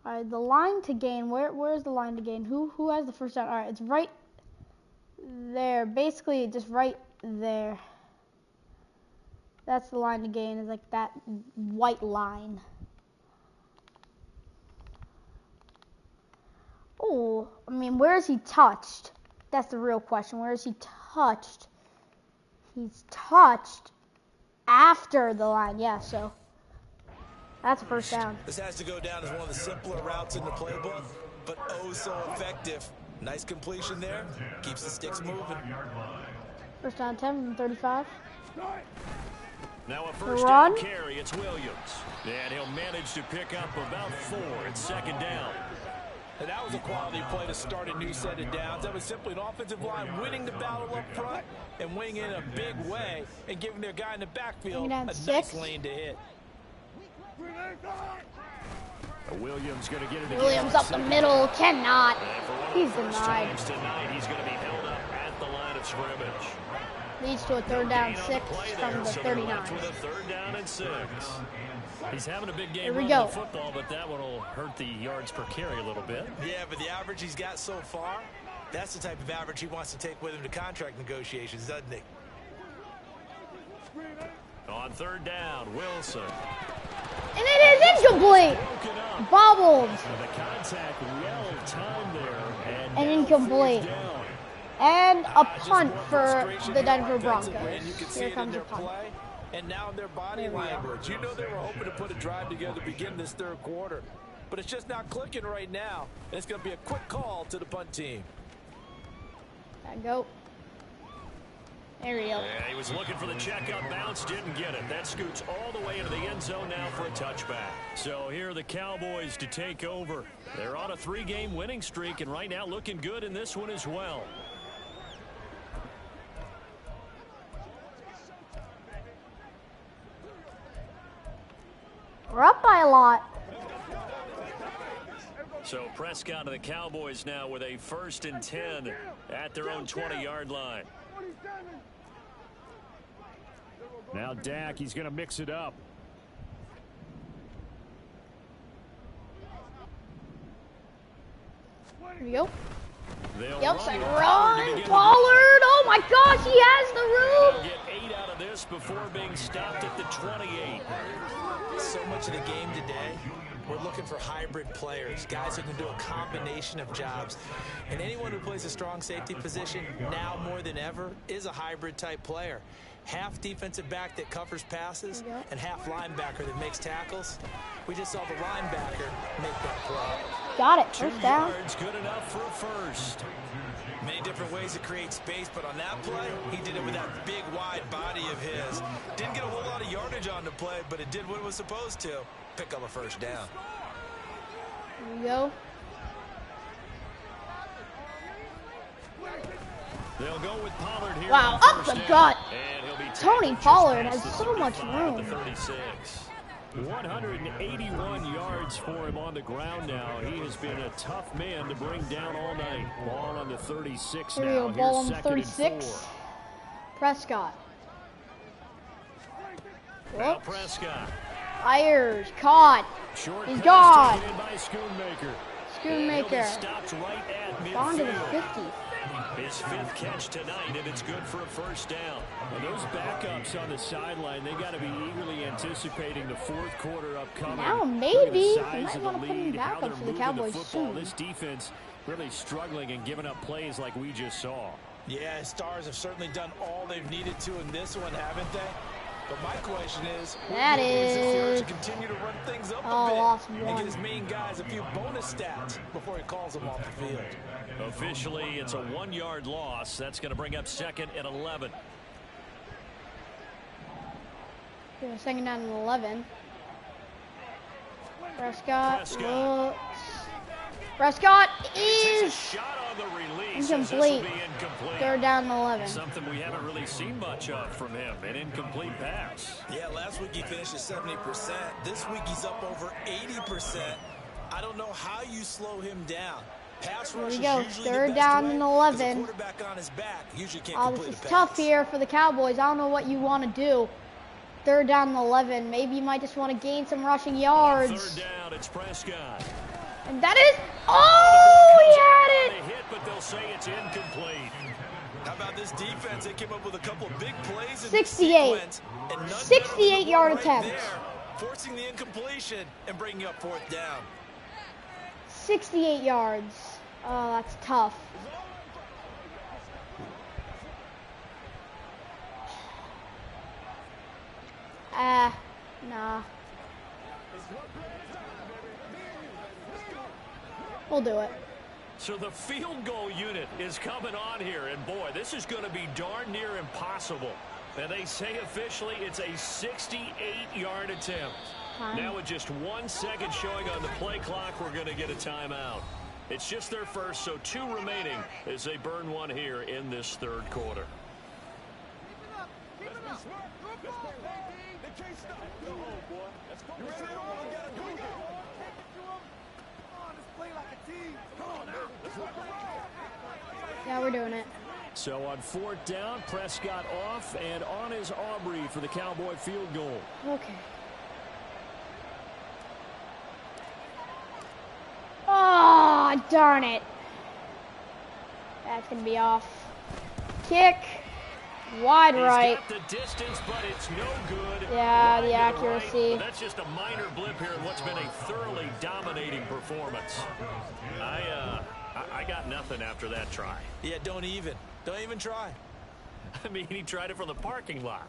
All right, the line to gain. Where's the line to gain? Who has the first down? All right, it's right there. Basically, just right there. That's the line to gain. Is like that white line. Oh, I mean, where is he touched? That's the real question. Where is he touched? He's touched after the line. Yeah, so that's a first down. This has to go down as one of the simpler routes in the playbook, but oh so effective. Nice completion there. Keeps the sticks moving. First down 10 from 35. Now a first down carry. It's Williams. And he'll manage to pick up about 4. It's second down. And that was a quality play to start a new set of downs. That was simply an offensive line winning the battle up front and winning in a big way and giving their guy in the backfield a nice lane to hit. Williams going to get it. Williams up the middle, cannot. He's denied. Tonight, he's going to be held up at the line of scrimmage. Leads to a third down 6 from the 39. With a third down and 6. He's having a big game running the football, but that one will hurt the yards per carry a little bit. Yeah, but the average he's got so far, that's the type of average he wants to take with him to contract negotiations, doesn't he? On third down, Wilson. And it is incomplete. Bobbled. The contact well timed there. And incomplete. And a punt for the Denver Broncos. Here comes a punt. And now in their body language. You know they were hoping to put a drive together to begin this third quarter. But it's just not clicking right now. And it's going to be a quick call to the punt team. Gotta go. There we go. Yeah, he was looking for the checkup bounce, didn't get it. That scoots all the way into the end zone now for a touchback. So here are the Cowboys to take over. They're on a 3-game winning streak, and right now looking good in this one as well. We're up by a lot. So Prescott and the Cowboys now with a 1st and 10 at their own 20-yard line. Now Dak, he's going to mix it up. Here we go. The outside run. Pollard. Oh my gosh, he has the room. Get 8 out of this before being stopped at the 28. So much of the game today, we're looking for hybrid players, guys who can do a combination of jobs. And anyone who plays a strong safety position now more than ever is a hybrid type player. Half defensive back that covers passes and half linebacker that makes tackles. We just saw the linebacker make that play. Got it. First down. 2 yards, good enough for a first. Many different ways to create space, but on that play, he did it with that big, wide body of his. Didn't get a whole lot of yardage on the play, but it did what it was supposed to. Pick up a first down. Here we go. They'll go with Pollard here. Wow, up the gut. And he'll be Tony Pollard has so much room. 36. 181 yards for him on the ground now. He has been a tough man to bring down all night. Ball on the 36 Here we now. go, ball on Here's the 2nd and 36. 4. Prescott. Now Whoops. Prescott. Fires. Caught. Short He's pass gone. taken in by Schoonmaker. Schoonmaker. Stopped right at Gone to the midfield. 50. His 5th catch tonight, and it's good for a first down. And those backups on the sideline, they got to be eagerly anticipating the 4th quarter upcoming. Now maybe you might want to put him back up for the Cowboys soon. This defense really struggling and giving up plays like we just saw. Yeah, Stars have certainly done all they've needed to in this one, haven't they? But my question is, That is to continue to run things up a bit lost and one. get his main guys a few bonus stats before he calls them off the field. Officially, it's a 1-yard loss. That's going to bring up 2nd and 11. Yeah, 2nd down and 11. Prescott looks. Prescott is Shot on the release. incomplete. Incomplete. 3rd down and 11. Something we haven't really seen much of from him. An incomplete pass. Yeah, last week he finished at 70%. This week he's up over 80%. I don't know how you slow him down. Pass Here rush we is go. usually 3rd the best down way, and 'cause a 11. quarterback on his back usually can't Oh, complete this is a tough pass. here for the Cowboys. I don't know what you want to do. 3rd down and 11. Maybe you might just want to gain some rushing yards. 3rd down, it's Prescott. And that is, oh, he had They it. hit, but they'll say it's incomplete. How about this defense? They came up with a couple of big plays in 68. sequence, and none 68-yard better than the one attempt. there, forcing the incompletion and bringing up 4th down. 68 yards. Oh, that's tough. Nah. We'll do it. So the field goal unit is coming on here, and boy, this is going to be darn near impossible. And they say officially it's a 68-yard attempt. Now with just 1 second showing on the play clock, we're going to get a timeout. It's just their first, so 2 remaining as they burn one here in this 3rd quarter. Yeah, we're doing it. So on 4th down, Prescott off, and on is Aubrey for the Cowboy field goal. Okay. Oh, darn it. That's going to be off. Kick. Wide right. He's got the distance, but it's no good. Yeah, the Wide to accuracy. right. That's just a minor blip here in what's been a thoroughly dominating performance. I got nothing after that try. Yeah, don't even try. I mean, he tried it from the parking lot.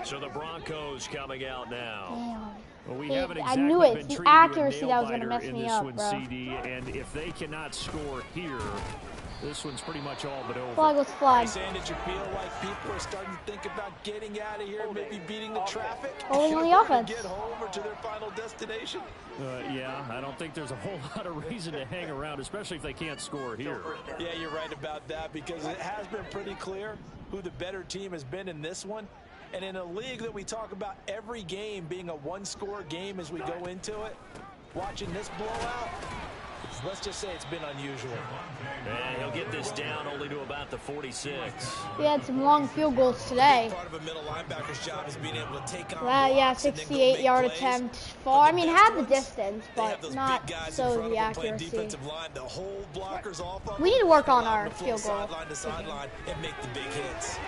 So the Broncos coming out now. Well, we See, haven't I exactly knew it. been The treating you a accuracy that was gonna nail-biter mess in me this up, one, bro. CD, and if they cannot score here, this one's pretty much all but over. Flag was flag. Saying that you feel like people are starting to think about getting out of here, maybe beating the traffic, Holding on the in order to offense. get home or to their final destination. Yeah, I don't think there's a whole lot of reason to hang around, especially if they can't score here. Yeah, you're right about that, because it has been pretty clear who the better team has been in this one. And in a league that we talk about every game being a one-score game as we go into it, watching this blowout, let's just say it's been unusual. And he'll get this down only to about the 46. We had some long field goals today. Part of a middle linebacker's job is being able to take on Well, yeah, blocks and then go 68-yard make plays. attempt. Far. I mean, the had best the ones, distance, they have but those not big guys in so front the of them playing accuracy. defensive line, the whole blockers off of We need to them, work on allow our them to field flow goal. sideline to sideline and make the big hits.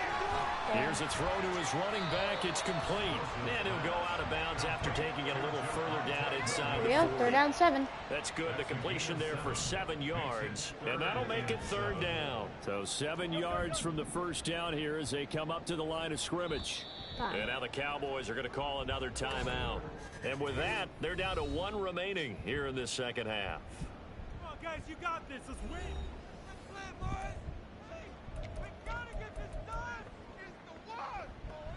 Here's a throw to his running back. It's complete. And he'll go out of bounds after taking it a little further down inside the 40. 3rd down 7. That's good. The completion there for 7 yards. And that'll make it 3rd down. So 7 yards from the first down here as they come up to the line of scrimmage. And now the Cowboys are going to call another timeout. And with that, they're down to 1 remaining here in this second half. Come on, guys, you got this. Let's win. Let's play, boys. We gotta get this done. It's the one.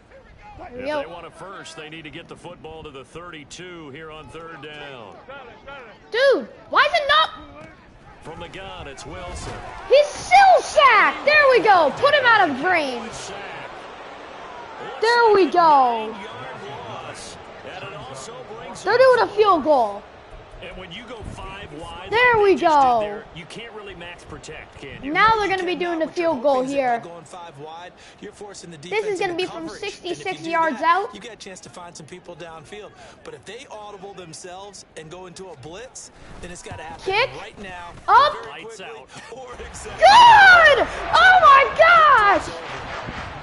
Here we go. Here If we they go. want it first, they need to get the football to the 32 here on 3rd down. Dude, why is it not? From the gun, it's Wilson. He's still sacked. There we go. Put him out of range. Sack. There we go. 9-yard loss. And it also brings They're doing a field goal. And when you go 5 wide, There like we they just did go. there, you can't really max protect, can you? Now they're going to be doing the field goal here. Going 5 wide, you're forcing the This is defense gonna into be from coverage. And if 66 you do yards that, out. You got a chance to find some people downfield. But if they audible themselves and go into a blitz, then it's got to happen Kick. right now. Up. very Lights quickly, out. or exactly. Good! Oh my gosh!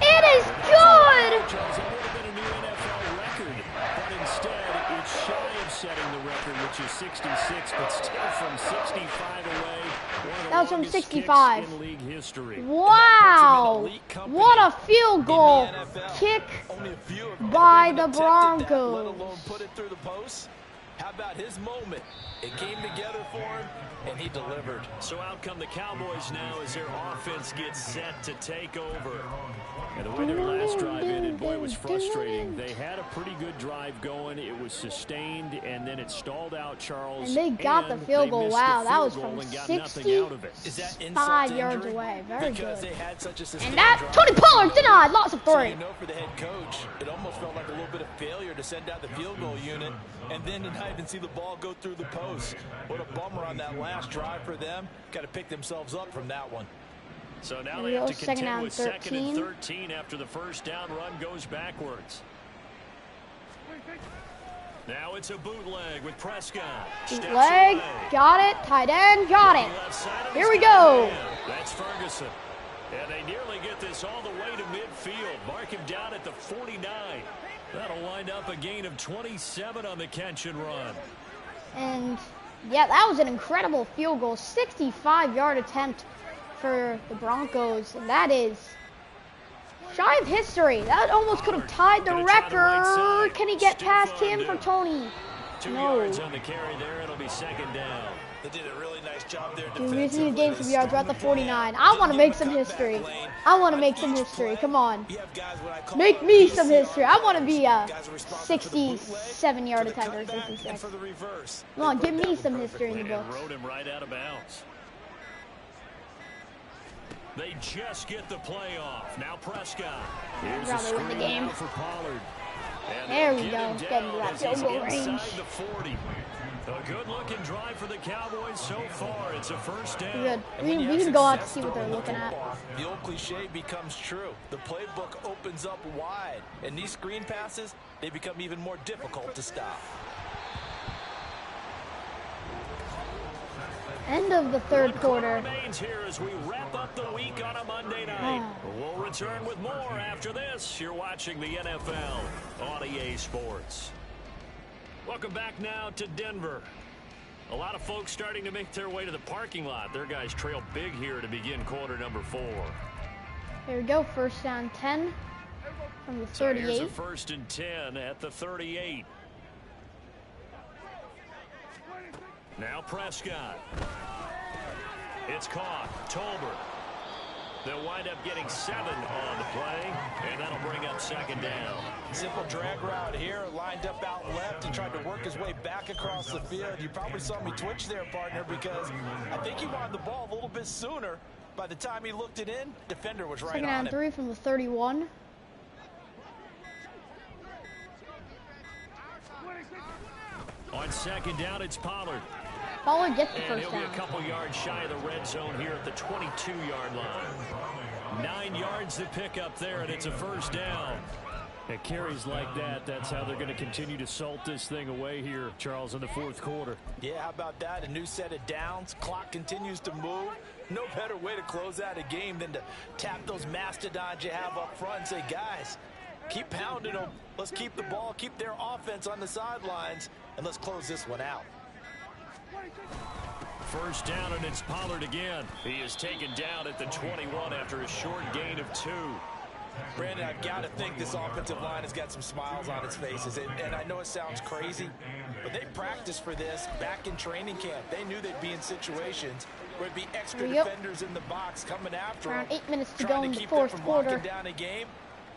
It is good! Charles, that would have been a new NFL record, but instead it's shy of setting the record, which is 66, but still from 65 away. That was from 65. In league history. Wow! What a field goal kick by the Broncos. Let alone put it through the post. How about his moment? It came together for him, and he delivered. So out come the Cowboys now as their offense gets set to take over. And the way their last drive ended, boy, it was frustrating. They had a pretty good drive going. It was sustained, and then it stalled out, Charles. And they got the field goal. Wow, that was from 65 yards away. Very good. And that, Tony Pollard denied. Lots of So three. you know, for the head coach, it almost felt like a little bit of failure to send out the field goal unit and then to not even see the ball go through the post. What a bummer on that last drive for them. Got to pick themselves up from that one. So now they have to contend with 2nd and 13 after the first down run goes backwards. Now it's a bootleg with Prescott. Bootleg, got it. Tight end, got it. Here we go. That's Ferguson. And they nearly get this all the way to midfield. Mark him down at the 49. That'll wind up a gain of 27 on the catch and run. And, yeah, that was an incredible field goal. 65-yard attempt for the Broncos. And that is shy of history. That almost could have tied the record. Can he get past him for Tony? 2 yards on the carry there. It'll be 2nd down. They did a really nice job there. Dude, we just need to gain some yards. We're at the 49. I want to make some history. I want to make some history. Come on. Make me some history. I want to be a 67-yard attempter. 66. Come on, give me some history in the books. Rode him right out of bounds. They just get the play off. Now Prescott. Here's a screen the game. For Pollard. There we go. Getting to that field goal range. The 40. A good-looking drive for the Cowboys so far. It's a first down. Good. We can go out to see what they're looking at. The old cliche becomes true. The playbook opens up wide, and these screen passes, they become even more difficult to stop. End of the third quarter. Remains here as we wrap up the week on a Monday night. We'll return with more after this. You're watching the NFL on EA Sports. Welcome back now to Denver. A lot of folks starting to make their way to the parking lot. Their guys trail big here to begin quarter number 4. Here we go. First down 10 from the 38. So here's a 1st and 10 at the 38. Now Prescott. It's caught. Tolbert. They'll wind up getting 7 on the play, and that'll bring up 2nd down. Simple drag route here, lined up out left and tried to work his way back across the field. You probably saw me twitch there, partner, because I think he wanted the ball a little bit sooner. By the time he looked it in, defender was right on him. 2nd and 3 from the 31. On 2nd down, it's Pollard. Pollard gets the And first he'll down. be a couple yards shy of the red zone here at the 22-yard line. 9 yards to pick up there, and it's a first down. At carries like that, that's how they're going to continue to salt this thing away here, Charles, in the 4th quarter. Yeah, how about that? A new set of downs. Clock continues to move. No better way to close out a game than to tap those mastodons you have up front and say, guys, keep pounding them. Let's keep the ball, keep their offense on the sidelines, and let's close this one out. First down, and it's Pollard again. He is taken down at the 21 after a short gain of 2. Brandon, I've got to think this offensive line has got some smiles on its faces. And I know it sounds crazy, but they practiced for this back in training camp. They knew they'd be in situations where it'd be extra defenders in the box coming after them. Around 8 minutes to go in the 4th quarter. Down a game.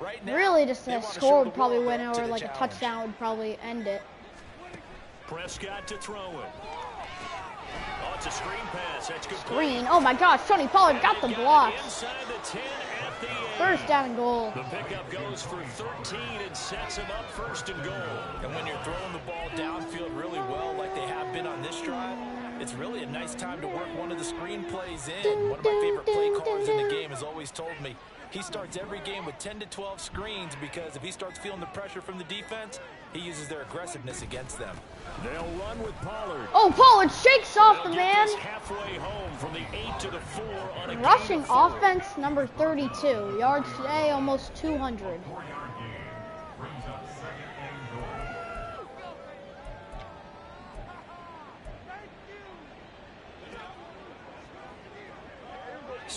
Right now, Really, just a score would probably win, or like a touchdown would probably end it. Prescott to throw it. Oh, it's a screen pass. That's good. Screen. Oh my gosh, Tony Pollard got the block. Inside the 10 at the 8. First down and goal. The pickup goes for 13 and sets him up 1st and goal. And when you're throwing the ball downfield really well like they have been on this drive, it's really a nice time to work one of the screen plays in. One of my favorite play callers in the game has always told me he starts every game with 10 to 12 screens because if he starts feeling the pressure from the defense, he uses their aggressiveness against them. They'll run with Pollard. Oh, Pollard shakes off the man. Halfway home from the 8 to the 4 on a Rushing offense, number 32. Yards today, almost 200.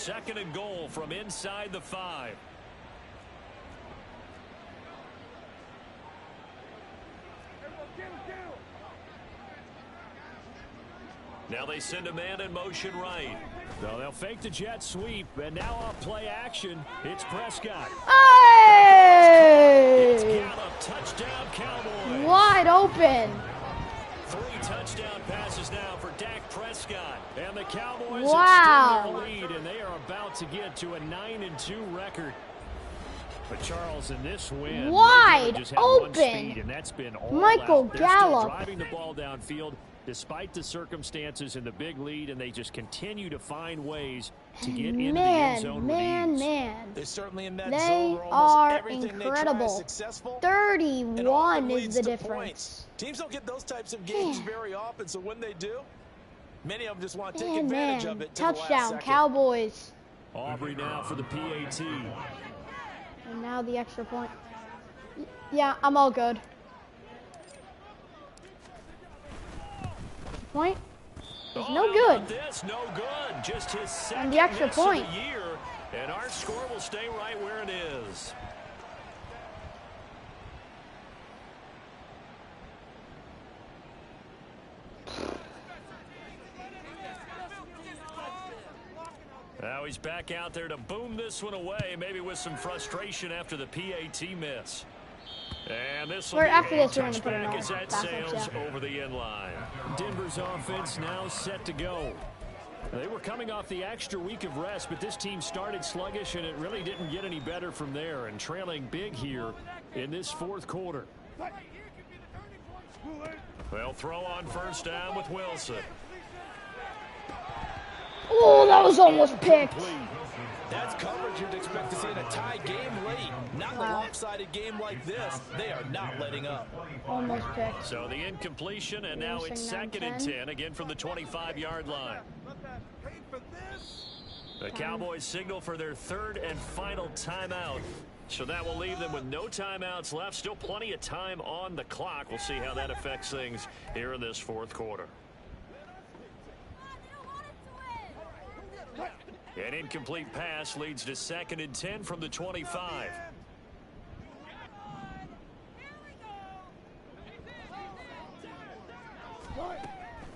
2nd and goal from inside the 5. Now they send a man in motion right. So they'll fake the jet sweep, and now off play action, it's Prescott. Hey! It's Gallup, touchdown Cowboys. Wide open. 3 touchdown passes now for Dak Prescott. And the Cowboys Wow. extend their lead, and they are about to get to a 9-2 record. But Charles, in this win, Wide just had one open. speed, and that's been all Michael out. They're Gallup. still driving the ball downfield despite the circumstances in the big lead, and they just continue to find ways to get into the end zone with ease. They're certainly in that They zone where almost are everything they try incredible. is successful. 31 and is leads the to difference. points. Teams don't get those types of games very often, so when they do, many of them just want to take advantage of it. Touchdown, Cowboys. Aubrey now for the PAT. And now the extra point. Yeah, I'm all good. Point is no good. This no good. Just his second And the extra miss point. of the year, and our score will stay right where it is. Now he's back out there to boom this one away, maybe with some frustration after the PAT miss. And this will be After a this, we're going to put touchback it as that on. sails over the end line. Denver's offense now set to go. They were coming off the extra week of rest, but this team started sluggish, and it really didn't get any better from there, and trailing big here in this 4th quarter. They'll throw on 1st down with Wilson. Oh, that was almost picked. That's coverage you'd expect to see in a tie game late. Not a lopsided game like this. They are not letting up. Almost picked. So the incompletion, and now it's 2nd and 10, again from the 25-yard line. The Cowboys signal for their 3rd and final timeout. So that will leave them with no timeouts left. Still plenty of time on the clock. We'll see how that affects things here in this 4th quarter. An incomplete pass leads to 2nd and 10 from the 25.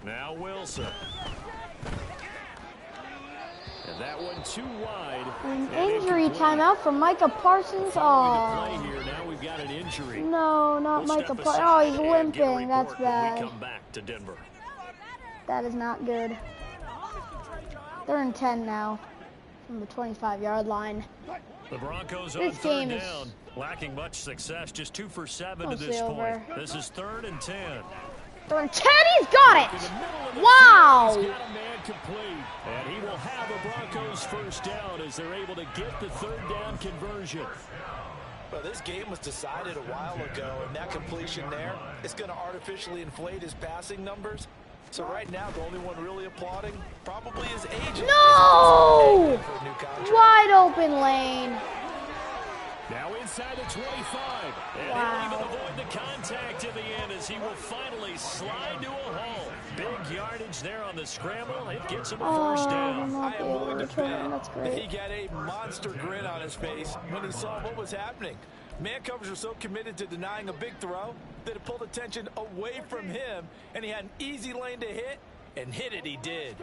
Now Wilson. And that one too wide. An injury timeout for Micah Parsons. Oh, Here now we've got an injury. no, not We'll Micah step Parsons. aside Oh, he's and get a limping. That's report when we bad. come back to Denver. That is not good. They're in 10 now from the 25-yard line. The Broncos on This 3rd game is down, lacking much success, just 2 for 7 to mostly this over. point. This is 3rd and 10. They're in 10. He's got it. Wow. He's got a man complete, and he will have the Broncos 1st down as they're able to get the 3rd down conversion. Well, this game was decided a while ago, and that completion there is going to artificially inflate his passing numbers. So right now, the only one really applauding probably his agent. No! For a new contract. Wide open lane. Now inside the 25. And he'll even avoid the contact in the end as he will finally slide to a halt. Big yardage there on the scramble. It gets him a 1st down. I am willing to bet That's that great. he got a monster grin on his face when he saw what was happening. Man coverage were so committed to denying a big throw that it pulled attention away from him, and he had an easy lane to hit, and hit it he did.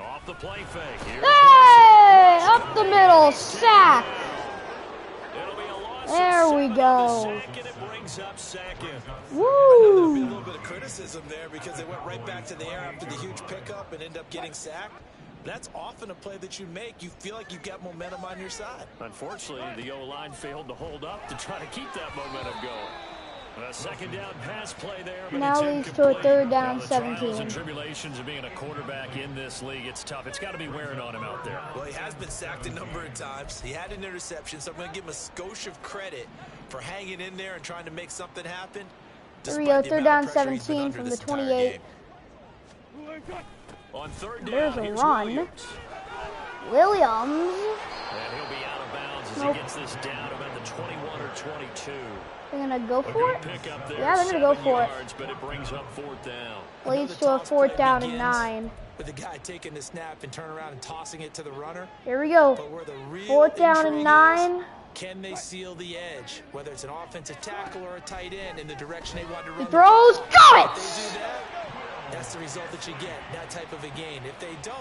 Off the play fake. Here's Hey! Wilson. Up the middle. Sack. It'll be a loss of There we 7 go. on the sack, and it brings up 2nd. There'll be a Woo! little bit of criticism there because they went right back to the air after the huge pickup and end up getting sacked. That's often a play that you make. You feel like you've got momentum on your side. Unfortunately, the O-line failed to hold up to try to keep that momentum going. A 2nd down pass play there, but Now it's leads to a incomplete. 3rd down, Now, the trials 17. and tribulations of being a quarterback in this league, it's tough. It's got to be wearing on him out there. Well, he has been sacked a number of times. He had an interception, so I'm going to give him a skosh of credit for hanging in there and trying to make something happen. Here we despite go. the 3rd amount down, of pressure he's been 17 under from the this entire 28. game. On 3rd down, There's a here's run. Williams. Williams. And he'll be out of bounds as Nope. he gets this down about the a 21 or 22. They're gonna go A for good it. pickup there, Yeah, they're gonna go 7 for it. yards, but it brings up 4th down. Leads to a 4th down and 9. With the guy taking the snap and turn around and tossing it to the runner. Here we go. But where the real 4th down and intrigue 9. is, can they seal the edge? Whether it's an offensive tackle or a tight end in the direction they want to run. Throws, got If they it! do that, that's the result that you get, that type of a gain. If they don't,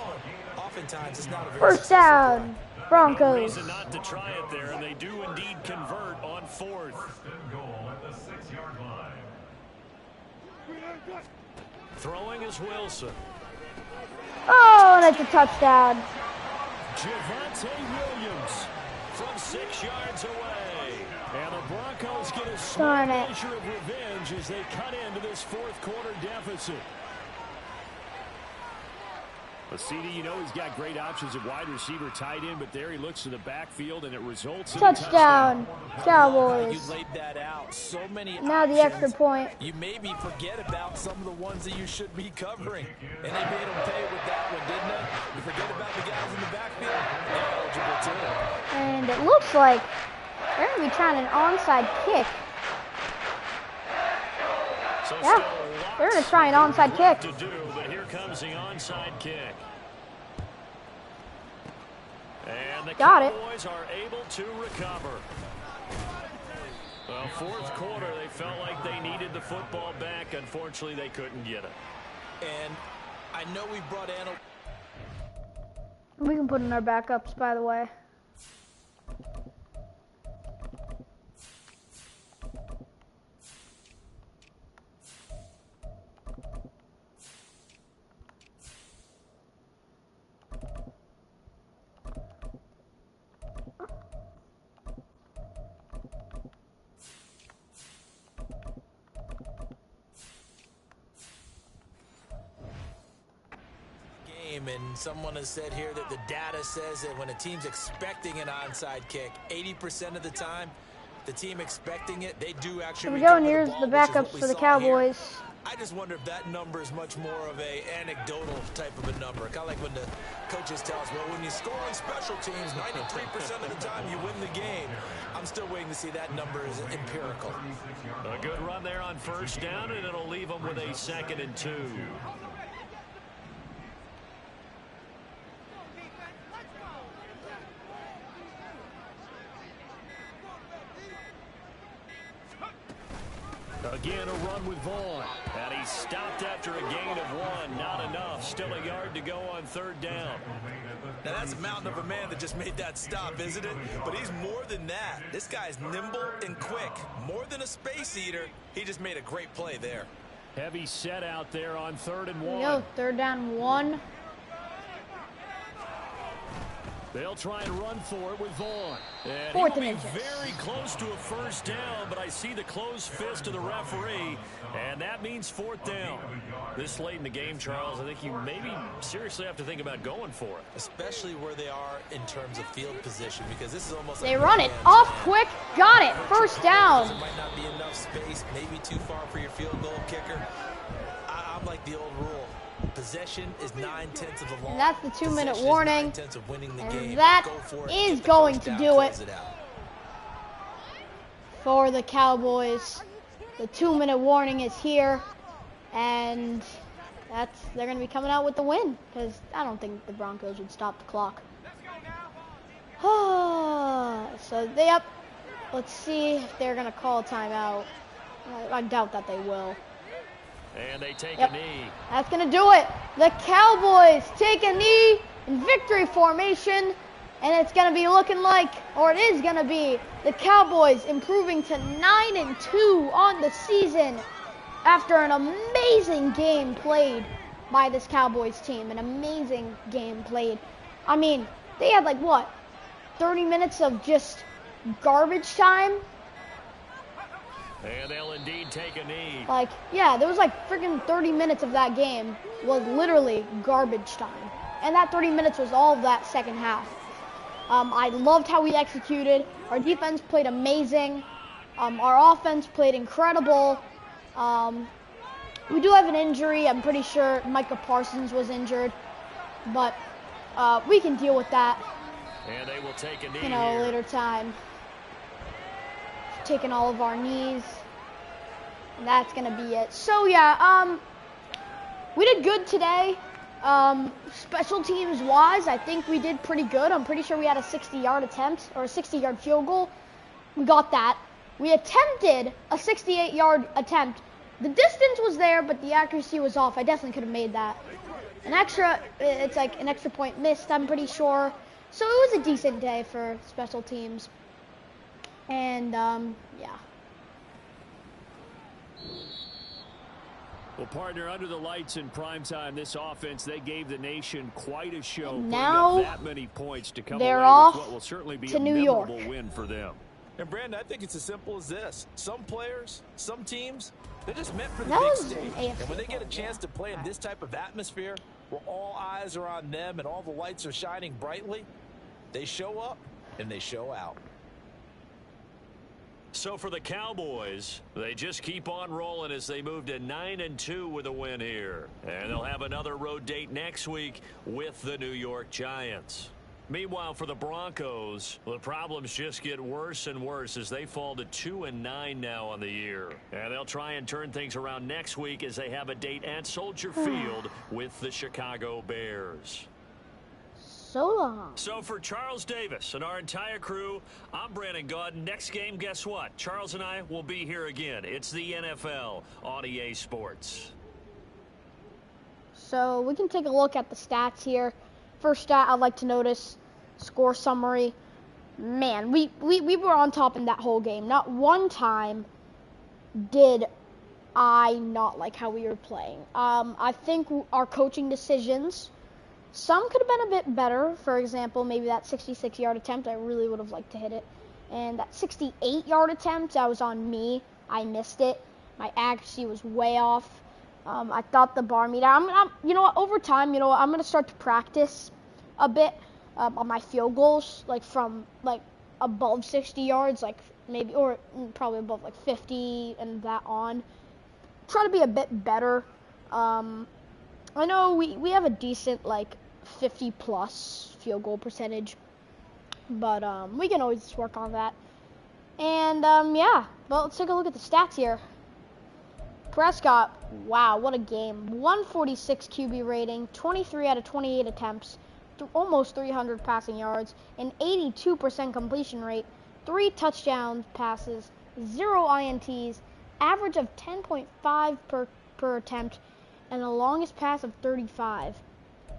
oftentimes it's not a very 1st successful down, play. No Broncos. reason not to try it there, and they do indeed convert on 4th. Throwing is Wilson. Oh, and it's a touchdown. Javonte Williams from 6 yards away. And the Broncos get a small Darn it. measure of revenge as they cut into this 4th quarter deficit. Well, CD, you know he's got great options at wide receiver, tight end, but there he looks to the backfield, and it results in a Touchdown, You Cowboys. laid that out. So many Now the extra options. point. You maybe forget about some of the ones that you should be covering. And they made them pay with that one, didn't they? You forget about the guys in the backfield. They're eligible too. And it looks like they're going to be trying an onside kick. So Yeah, still they're gonna lots try an onside left kick. to do, but here comes the onside kick. And the Got it. Cowboys are able to recover. Well, 4th quarter, they felt like they needed the football back. Unfortunately, they couldn't get it. And I know we brought Anna. We can put in our backups, by the way. And someone has said here that the data says that when a team's expecting an onside kick, 80% of the time, the team expecting it, they do actually Here we go, recover and here's ball, the which is backups what we for the saw Cowboys. here. I just wonder if that number is much more of a anecdotal type of a number. Kind of like when the coaches tell us, well, when you score on special teams, 93% of the time you win the game. I'm still waiting to see that number is empirical. A good run there on 1st down, and it'll leave them with a 2nd and 2. Again, a run with Vaughn. And he stopped after a gain of 1. Not enough. Still a yard to go on 3rd down. Now, that's a mountain of a man that just made that stop, isn't it? But he's more than that. This guy's nimble and quick. More than a space eater. He just made a great play there. Heavy set out there on 3rd and Here 1. we go, 3rd down 1. They'll try and run for it with Vaughn. And 4th he'll and be inches. very close to a 1st down, but I see the closed fist of the referee, and that means 4th down. This late in the game, Charles, I think you maybe seriously have to think about going for it. Especially where they are in terms of field position, because this is almost They like run it off quick, got it, 1st There down. might not be enough space, maybe too far for your field goal kicker. I'm like the old rule. Possession is 9/10 of the law. And that's the 2-minute Possession is warning. 9/10 of winning the And game. that Go for it, is get the going first to down, do close it. out. For the Cowboys. The 2-minute warning is here, and they're going to be coming out with the win, because I don't think the Broncos would stop the clock. So let's see if they're going to call a timeout. I doubt that they will. And they take Yep. a knee. That's going to do it. The Cowboys take a knee in victory formation, and it's going to be looking like, or it is going to be, the Cowboys improving to 9-2 on the season after an amazing game played by this Cowboys team. An amazing game played. I mean, they had 30 minutes of just garbage time. And they'll indeed take a knee. There was freaking 30 minutes of that game was literally garbage time. And that 30 minutes was all of that second half. I loved how we executed. Our defense played amazing. Our offense played incredible. We do have an injury. I'm pretty sure Micah Parsons was injured. But we can deal with that, And they will take a knee here. later time. taking all of our knees. And that's going to be it. So, yeah, we did good today. Special teams wise, I think we did pretty good. I'm pretty sure we had a 60-yard attempt or a 60-yard field goal. We got that. We attempted a 68-yard attempt. The distance was there, but the accuracy was off. I definitely could have made that. It's like an extra point missed, I'm pretty sure. So it was a decent day for special teams. And, yeah. Well, partner, under the lights in primetime, this offense, they gave the nation quite a show. Now that many points to come they're away off with what will certainly be to a New York. memorable win for them. And Brandon, I think it's as simple as this. Some players, some teams, they're just meant for the That big was stage. AFC And when they get a chance to play in this type of atmosphere, where all eyes are on them and all the lights are shining brightly, they show up and they show out. So for the Cowboys, they just keep on rolling as they move to 9-2 with a win here. And they'll have another road date next week with the New York Giants. Meanwhile, for the Broncos, the problems just get worse and worse as they fall to 2-9 now on the year. And they'll try and turn things around next week as they have a date at Soldier Field with the Chicago Bears. So long. So for Charles Davis and our entire crew, I'm Brandon Gaudin. Next game, guess what? Charles and I will be here again. It's the NFL on EA Sports. So we can take a look at the stats here. First stat I'd like to notice, score summary. Man, we were on top in that whole game. Not one time did I not like how we were playing. I think our coaching decisions, some could have been a bit better. For example, maybe that 66-yard attempt, I really would have liked to hit it. And that 68-yard attempt, that was on me. I missed it. My accuracy was way off. I thought the bar meter, you know what, over time, you know what, I'm going to start to practice a bit on my field goals, like from, like, above 60 yards, like, maybe, or probably above, like, 50 and that on. Try to be a bit better. I know we have a decent, like, 50-plus field goal percentage, but we can always work on that. And, yeah, well, let's take a look at the stats here. Prescott, wow, what a game. 146 QB rating, 23 out of 28 attempts, almost 300 passing yards, an 82% completion rate, 3 touchdown passes, 0 INTs, average of 10.5 per attempt, and the longest pass of 35.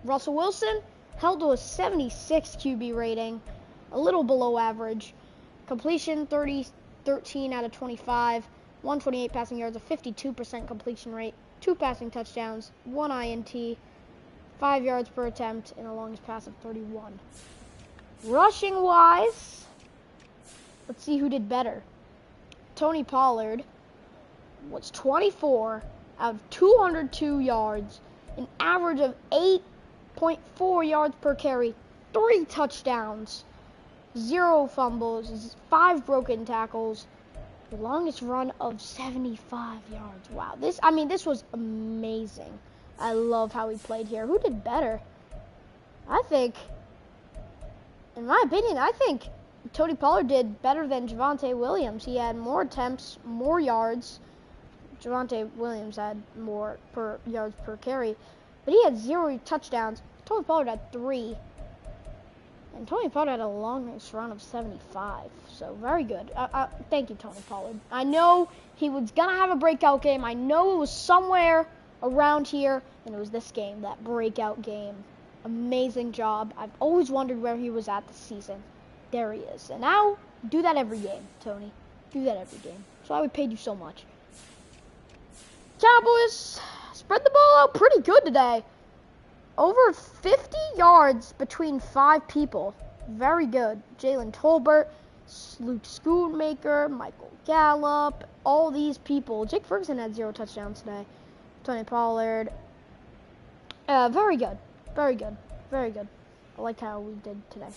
Russell Wilson held to a 76 QB rating, a little below average. Completion 13 out of 25, 128 passing yards, a 52% completion rate, 2 passing touchdowns, 1 INT, 5 yards per attempt, and a longest pass of 31. Rushing wise, let's see who did better. Tony Pollard was 24 out of 202 yards, an average of 8.4 yards per carry, 3 touchdowns, 0 fumbles, 5 broken tackles, the longest run of 75 yards. Wow, this was amazing. I love how he played here. Who did better? I think, in my opinion, Tony Pollard did better than Javonte Williams. He had more attempts, more yards. Javonte Williams had more yards per carry, but he had 0 touchdowns. Tony Pollard had 3. And Tony Pollard had a longest run of 75. So, very good. Thank you, Tony Pollard. I know he was going to have a breakout game. I know it was somewhere around here, and it was this game, that breakout game. Amazing job. I've always wondered where he was at this season. There he is. And now, do that every game, Tony. Do that every game. That's why we paid you so much. Cowboys spread the ball out pretty good today. Over 50 yards between 5 people. Very good. Jalen Tolbert, Luke Schoonmaker, Michael Gallup, all these people. Jake Ferguson had 0 touchdowns today. Tony Pollard. Very good. Very good. Very good. I like how we did today.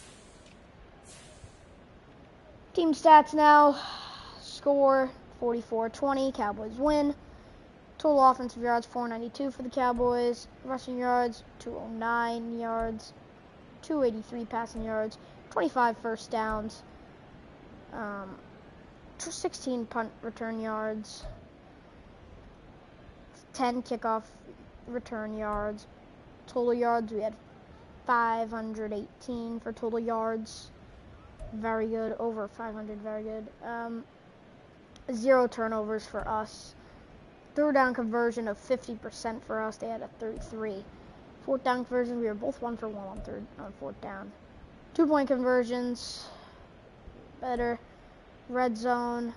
Team stats now. Score 44-20. Cowboys win. Total offensive yards, 492 for the Cowboys. Rushing yards, 209 yards. 283 passing yards. 25 first downs. 16 punt return yards, 10 kickoff return yards. Total yards, we had 518 for total yards. Very good. Over 500, very good. 0 turnovers for us. Third down conversion of 50% for us. They had a 33. Fourth down conversion, we were both 1 for 1 on fourth down. 2-point conversions, better. Red zone,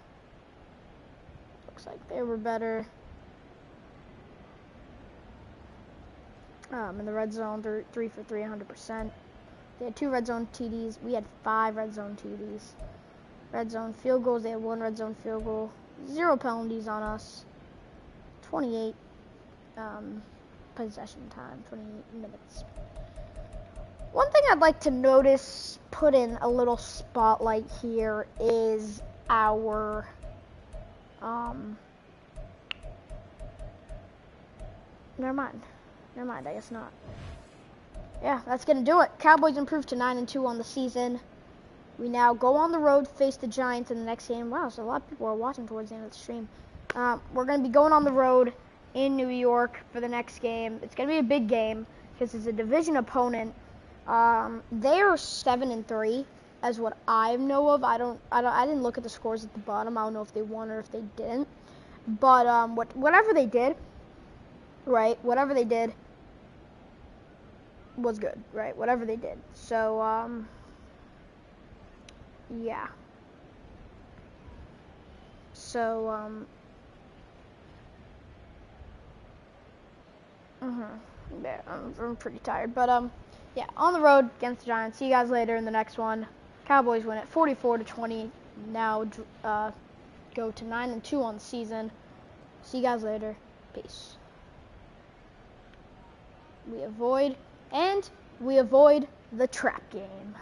looks like they were better. In the red zone, 3 for 3, 100%. They had 2 red zone TDs. We had 5 red zone TDs. Red zone field goals, they had 1 red zone field goal. 0 penalties on us. 28 possession time, 28 minutes. One thing I'd like to notice, put in a little spotlight here, is our never mind, I guess not. Yeah, that's gonna do it. Cowboys improved to 9-2 on the season. We now go on the road, face the Giants in the next game. Wow, so a lot of people are watching towards the end of the stream. We're gonna be going on the road in New York for the next game. It's gonna be a big game because it's a division opponent. They are 7-3, as what I know of. I didn't look at the scores at the bottom. I don't know if they won or if they didn't. But whatever they did, right? Whatever they did was good, right? Whatever they did. So yeah. So yeah, I'm pretty tired, but yeah, on the road against the Giants. See you guys later in the next one. Cowboys win it 44-20. Now go to 9-2 on the season. See you guys later. Peace. We avoid the trap game.